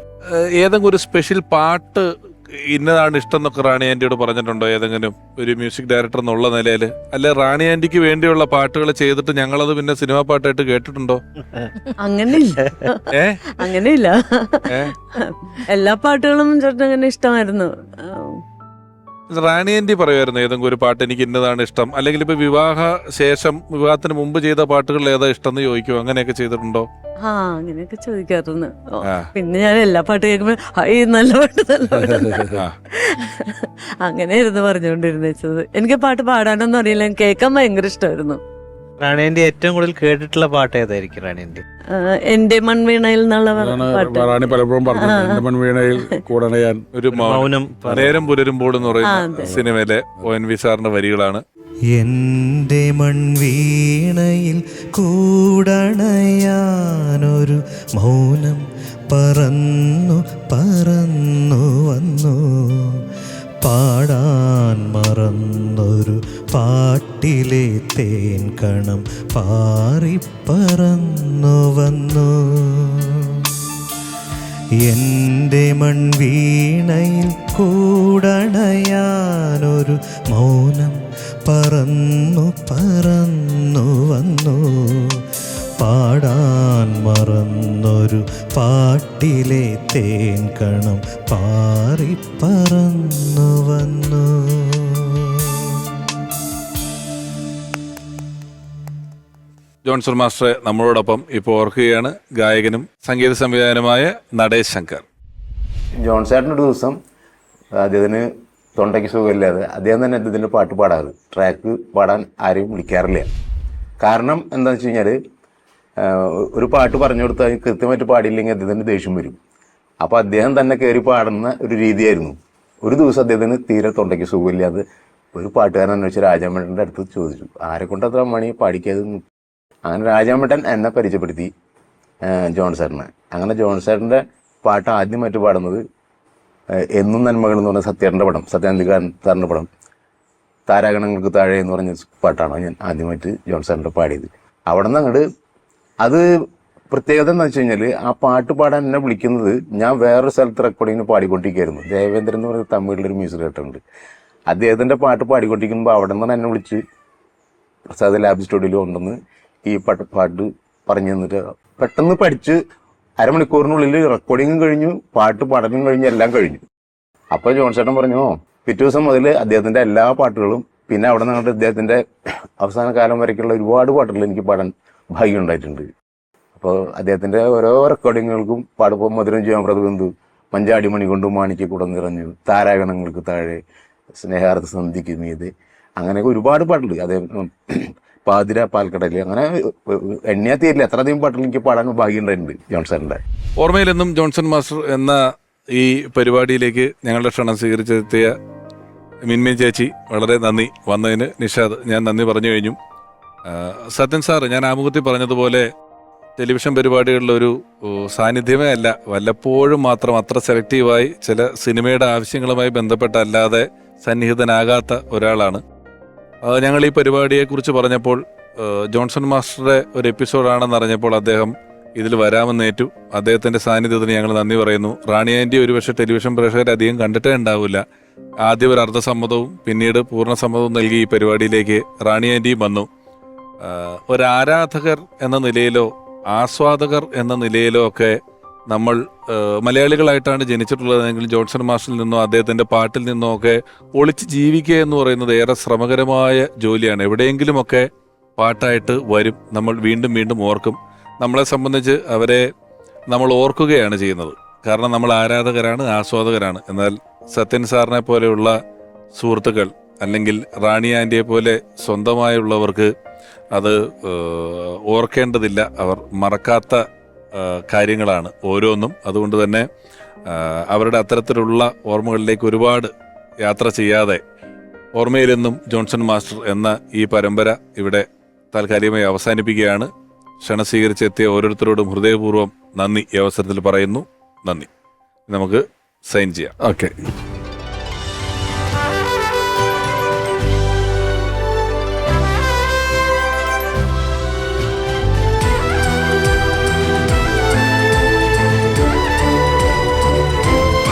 ഏതെങ്കിലും ഒരു സ്പെഷ്യൽ പാട്ട് ഇന്നതാണ് ഇഷ്ടം എന്നൊക്കെ റാണി ആന്റിയോട് പറഞ്ഞിട്ടുണ്ടോ? ഏതെങ്കിലും ഒരു മ്യൂസിക് ഡയറക്ടർ എന്നുള്ള നിലയിൽ, അല്ലെ റാണി ആന്റിക്ക് വേണ്ടിയുള്ള പാട്ടുകൾ ചെയ്തിട്ട് ഞങ്ങളത് പിന്നെ സിനിമാ പാട്ടായിട്ട് കേട്ടിട്ടുണ്ടോ? അങ്ങനെയില്ല, അങ്ങനെയില്ല. എല്ലാ പാട്ടുകളും ചേട്ടൻ അങ്ങനെ ഇഷ്ടമായിരുന്നു. റാണി ആന്റി പറയുമായിരുന്നു ഏതെങ്കിലും ഒരു പാട്ട് എനിക്ക് ഇന്നതാണ് ഇഷ്ടം, അല്ലെങ്കിൽ ഇപ്പൊ വിവാഹത്തിന് മുമ്പ് ചെയ്ത പാട്ടുകൾ ഏതാ ഇഷ്ടം എന്ന് ചോദിക്കുമോ? അങ്ങനെയൊക്കെ ചെയ്തിട്ടുണ്ടോ? അങ്ങനെയൊക്കെ ചോദിക്കാറുണ്ട്. പിന്നെ ഞാൻ എല്ലാ പാട്ട് കേൾക്കുമ്പോ നല്ല പാട്ട് അങ്ങനെയായിരുന്നു പറഞ്ഞുകൊണ്ടിരുന്നത്. എനിക്ക് പാട്ട് പാടാനൊന്നും അറിയില്ല, കേൾക്കാൻ ഭയങ്കര ഇഷ്ടമായിരുന്നു. റാണിന്റെ ഏറ്റവും കൂടുതൽ കേട്ടിട്ടുള്ള പാട്ട് ഏതായിരിക്കും റാണിന്റെ? എന്റെ മൺവീണയിൽ എന്നുള്ള റാണി പലപ്പോഴും പറഞ്ഞു, എന്റെ മൺവീണയിൽ കൂടണ ഞാൻ ഒരു മൗനം നേരം പുലരുമ്പോൾ എന്ന് പറയുന്ന സിനിമയിലെ ONV സാറിന്റെ വരികളാണ്. എന്റെ മൺവീണയിൽ കൂടണയാനൊരു മൗനം പറന്നു പറന്നു വന്നു, പാടാൻ മറന്നൊരു പാട്ടിലെ തേൻ കണം പാറിപ്പറന്നു വന്നു. എൻ്റെ മൺവീണയിൽ കൂടണയാനൊരു മൗനം പറന്നു പറന്നു വന്നു, പാടാൻ മറന്നൊരു പാട്ടിലെ തേൻ കണം പാറിപ്പറന്നു വന്നു. ജോൺസൺ മാസ്റ്ററെ നമ്മളോടൊപ്പം ഇപ്പോൾ ഓർക്കുകയാണ് ഗായകനും സംഗീത സംവിധായകനുമായ നടേശ് ശങ്കർ. ജോൺസേട്ടൻ ഒരു ദിവസം അദ്ദേഹത്തിന് തൊണ്ടയ്ക്ക് സുഖമില്ലാതെ അദ്ദേഹം തന്നെ അദ്ദേഹത്തിൻ്റെ പാട്ട് പാടാറ്, ട്രാക്ക് പാടാൻ ആരെയും വിളിക്കാറില്ല. കാരണം എന്താണെന്ന് വെച്ച് കഴിഞ്ഞാൽ ഒരു പാട്ട് പറഞ്ഞു കൊടുത്താൽ കൃത്യമായിട്ട് പാടിയില്ലെങ്കിൽ അദ്ദേഹത്തിന് ദേഷ്യം വരും. അപ്പോൾ അദ്ദേഹം തന്നെ കയറി പാടുന്ന ഒരു രീതിയായിരുന്നു. ഒരു ദിവസം അദ്ദേഹത്തിന് തീരെ തൊണ്ടയ്ക്ക് സുഖമില്ലാതെ ഒരു പാട്ടുകാരൻ അന്വേഷിച്ച് രാജാമേട്ടൻ്റെ അടുത്ത് ചോദിച്ചു, ആരെ കൊണ്ട് അത്ര മണി പാടിക്കാതെ. അങ്ങനെ രാജാമേട്ടൻ എന്നെ പരിചയപ്പെടുത്തി ജോൺസേട്ടനെ. അങ്ങനെ ജോൺസേട്ടൻ്റെ പാട്ട് ആദ്യമായിട്ട് പാടുന്നത് എന്നും നന്മകൾ എന്ന് പറഞ്ഞ സത്യേട്ടൻ്റെ പടം, സത്യാനന്ദിക്കാരൻ സാറിൻ്റെ പടം, താരാഗണങ്ങൾക്ക് താഴെ എന്ന് പറഞ്ഞ പാട്ടാണ് ഞാൻ ആദ്യമായിട്ട് ജോൺസേട്ടൻ്റെ പാടിയത്. അവിടെ നിന്ന് അങ്ങോട്ട് അത് പ്രത്യേകത എന്താ വെച്ച് കഴിഞ്ഞാൽ ആ പാട്ട് പാടാൻ എന്നെ വിളിക്കുന്നത് ഞാൻ വേറൊരു സ്ഥലത്ത് റെക്കോർഡിങ്ങിന് പാടിക്കൊണ്ടിരിക്കുകയായിരുന്നു. ദേവേന്ദ്രൻ എന്ന് പറയുന്ന തമിഴിലൊരു മ്യൂസിക് ഡയറക്ടറുണ്ട്, അദ്ദേഹത്തിൻ്റെ പാട്ട് പാടിക്കൊണ്ടിരിക്കുമ്പോൾ അവിടെ നിന്ന് എന്നെ വിളിച്ച് പ്രസാദ് ലാബ് സ്റ്റുഡിയോയിൽ കൊണ്ടുവന്ന് ഈ പാട്ട് പറഞ്ഞു തന്നിട്ട് പെട്ടെന്ന് പഠിച്ച് അരമണിക്കൂറിനുള്ളിൽ റെക്കോർഡിങ്ങും കഴിഞ്ഞു, പാട്ട് പഠനം കഴിഞ്ഞു, എല്ലാം കഴിഞ്ഞു. അപ്പോൾ ജോൺസേട്ടൻ പറഞ്ഞു, പിറ്റേ ദിവസം മുതൽ അദ്ദേഹത്തിൻ്റെ എല്ലാ പാട്ടുകളും, പിന്നെ അവിടെ നിന്നിട്ട് അദ്ദേഹത്തിൻ്റെ അവസാന കാലം വരയ്ക്കുള്ള ഒരുപാട് പാട്ടുകൾ എനിക്ക് പാടാൻ ഭാഗ്യം ഉണ്ടായിട്ടുണ്ട്. അപ്പോൾ അദ്ദേഹത്തിൻ്റെ ഓരോ റെക്കോർഡിങ്ങുകൾക്കും പാടുമ്പോൾ മധുരം ചെയ്യാൻ പ്രതിബന്ധു, മഞ്ചാടി മണി കൊണ്ട് മാണിക്കൂടം നിറഞ്ഞു, താരാഗണങ്ങൾക്ക് താഴെ, സ്നേഹാർത്ഥ സന്ധിക്ക് മീത്, അങ്ങനെയൊക്കെ ഒരുപാട് പാട്ടുണ്ട്. അദ്ദേഹം പാതിര പാൽക്കടല്, അങ്ങനെ എണ്ണിയാ തീരില്ല എത്രയധികം പാട്ടുകൾ എനിക്ക് പാടാൻ ഭാഗ്യം ഉണ്ടായിട്ടുണ്ട് ജോൺസണിൻ്റെ. ഓർമ്മയിലെന്നും ജോൺസൺ മാസ്റ്റർ എന്ന ഈ പരിപാടിയിലേക്ക് ഞങ്ങളുടെ ക്ഷണം സ്വീകരിച്ചെത്തിയ മിൻമിൻ ചേച്ചി വളരെ നന്ദി. വന്നതിന് നിഷാദ് ഞാൻ നന്ദി പറഞ്ഞു കഴിഞ്ഞു. സത്യൻ സാർ, ഞാൻ ആമുഖത്തിൽ പറഞ്ഞതുപോലെ ടെലിവിഷൻ പരിപാടികളിലൊരു സാന്നിധ്യമേ അല്ല, വല്ലപ്പോഴും മാത്രം അത്ര സെലക്റ്റീവായി ചില സിനിമയുടെ ആവശ്യങ്ങളുമായി ബന്ധപ്പെട്ടല്ലാതെ സന്നിഹിതനാകാത്ത ഒരാളാണ്. ഞങ്ങൾ ഈ പരിപാടിയെക്കുറിച്ച് പറഞ്ഞപ്പോൾ ജോൺസൺ മാസ്റ്ററുടെ ഒരു എപ്പിസോഡാണെന്ന് അറിഞ്ഞപ്പോൾ അദ്ദേഹം ഇതിൽ വരാമെന്നേറ്റു. അദ്ദേഹത്തിന്റെ സാന്നിധ്യത്തിന് ഞങ്ങൾ നന്ദി പറയുന്നു. റാണി ആൻറ്റി ഒരുപക്ഷെ ടെലിവിഷൻ പ്രേക്ഷകർ അധികം കണ്ടിട്ടേ ഉണ്ടാവില്ല. ആദ്യം ഒരു അർദ്ധസമ്മതവും പിന്നീട് പൂർണ്ണ സമ്മതവും നൽകി ഈ പരിപാടിയിലേക്ക് റാണി ആൻറ്റിയും വന്നു. ഒരു ആരാധകർ എന്ന നിലയിലോ ആസ്വാദകർ എന്ന നിലയിലോ ഒക്കെ നമ്മൾ മലയാളികളായിട്ടാണ് ജനിച്ചിട്ടുള്ളതെങ്കിൽ ജോൺസൺ മാസ്റ്ററിൽ നിന്നോ അദ്ദേഹത്തിന്റെ പാട്ടിൽ നിന്നോ ഒക്കെ ഒളിച്ച് ജീവിക്കുക എന്ന് പറയുന്നത് ഏറെ ശ്രമകരമായ ജോലിയാണ്. എവിടെയെങ്കിലുമൊക്കെ പാട്ടായിട്ട് വരും, നമ്മൾ വീണ്ടും വീണ്ടും ഓർക്കും. നമ്മളെ സംബന്ധിച്ച് അവരെ നമ്മൾ ഓർക്കുകയാണ് ചെയ്യുന്നത്. കാരണം നമ്മൾ ആരാധകരാണ്, ആസ്വാദകരാണ്. എന്നാൽ സത്യൻ സാറിനെ പോലെയുള്ള സുഹൃത്തുക്കൾ അല്ലെങ്കിൽ റാണി ആൻറ്റിയെ പോലെ സ്വന്തമായുള്ളവർക്ക് അത് ഓർക്കേണ്ടതില്ല. അവർ മറക്കാത്ത കാര്യങ്ങളാണ് ഓരോന്നും. അതുകൊണ്ട് തന്നെ അവരുടെ അത്തരത്തിലുള്ള ഓർമ്മകളിലേക്ക് ഒരുപാട് യാത്ര ചെയ്യാതെ ഓർമ്മയിലെന്നും ജോൺസൺ മാസ്റ്റർ എന്ന ഈ പരമ്പര ഇവിടെ താൽക്കാലികമായി അവസാനിപ്പിക്കുകയാണ്. ക്ഷണം സ്വീകരിച്ചെത്തിയ ഓരോരുത്തരോടും ഹൃദയപൂർവ്വം നന്ദി ഈ അവസരത്തിൽ പറയുന്നു. നന്ദി. നമുക്ക് സൈൻ ചെയ്യാം. ഓക്കെ.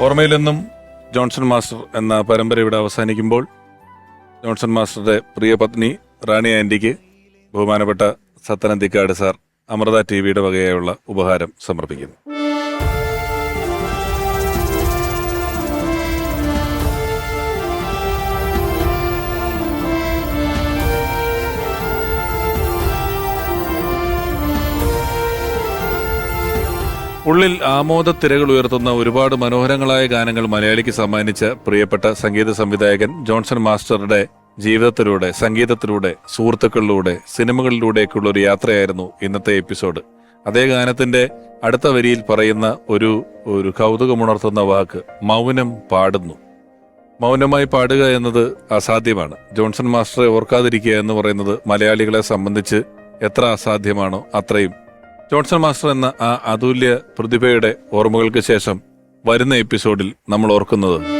ഓർമ്മയിലെന്നും ജോൺസൺ മാസ്റ്റർ എന്ന പരമ്പര ഇവിടെ അവസാനിക്കുമ്പോൾ ജോൺസൺ മാസ്റ്ററുടെ പ്രിയ പത്നി റാണി ആൻറ്റിക്ക് ബഹുമാനപ്പെട്ട Southern Anthikad sir Amrita TV വകയായുള്ള ഉപഹാരം സമർപ്പിക്കുന്നു. ഉള്ളിൽ ആമോദത്തിരകൾ ഉയർത്തുന്ന ഒരുപാട് മനോഹരങ്ങളായ ഗാനങ്ങൾ മലയാളിക്ക് സമ്മാനിച്ച പ്രിയപ്പെട്ട സംഗീത സംവിധായകൻ ജോൺസൺ മാസ്റ്ററുടെ ജീവിതത്തിലൂടെ, സംഗീതത്തിലൂടെ, സുഹൃത്തുക്കളിലൂടെ, സിനിമകളിലൂടെയൊക്കെയുള്ള ഒരു യാത്രയായിരുന്നു ഇന്നത്തെ എപ്പിസോഡ്. അതേ ഗാനത്തിന്റെ അടുത്ത വരിയിൽ പറയുന്ന ഒരു കൗതുകമുണർത്തുന്ന വാക്ക് മൗനം പാടുന്നു. മൗനമായി പാടുക എന്നത് അസാധ്യമാണ്. ജോൺസൺ മാസ്റ്ററെ ഓർക്കാതിരിക്കുക എന്ന് പറയുന്നത് മലയാളികളെ സംബന്ധിച്ച് എത്ര അസാധ്യമാണോ അത്രയും. ജോൺസൺ മാസ്റ്റർ എന്ന ആ അതുല്യ പ്രതിഭയുടെ ഓർമ്മകൾക്ക് ശേഷം വരുന്ന എപ്പിസോഡിൽ നമ്മൾ ഓർക്കുന്നത്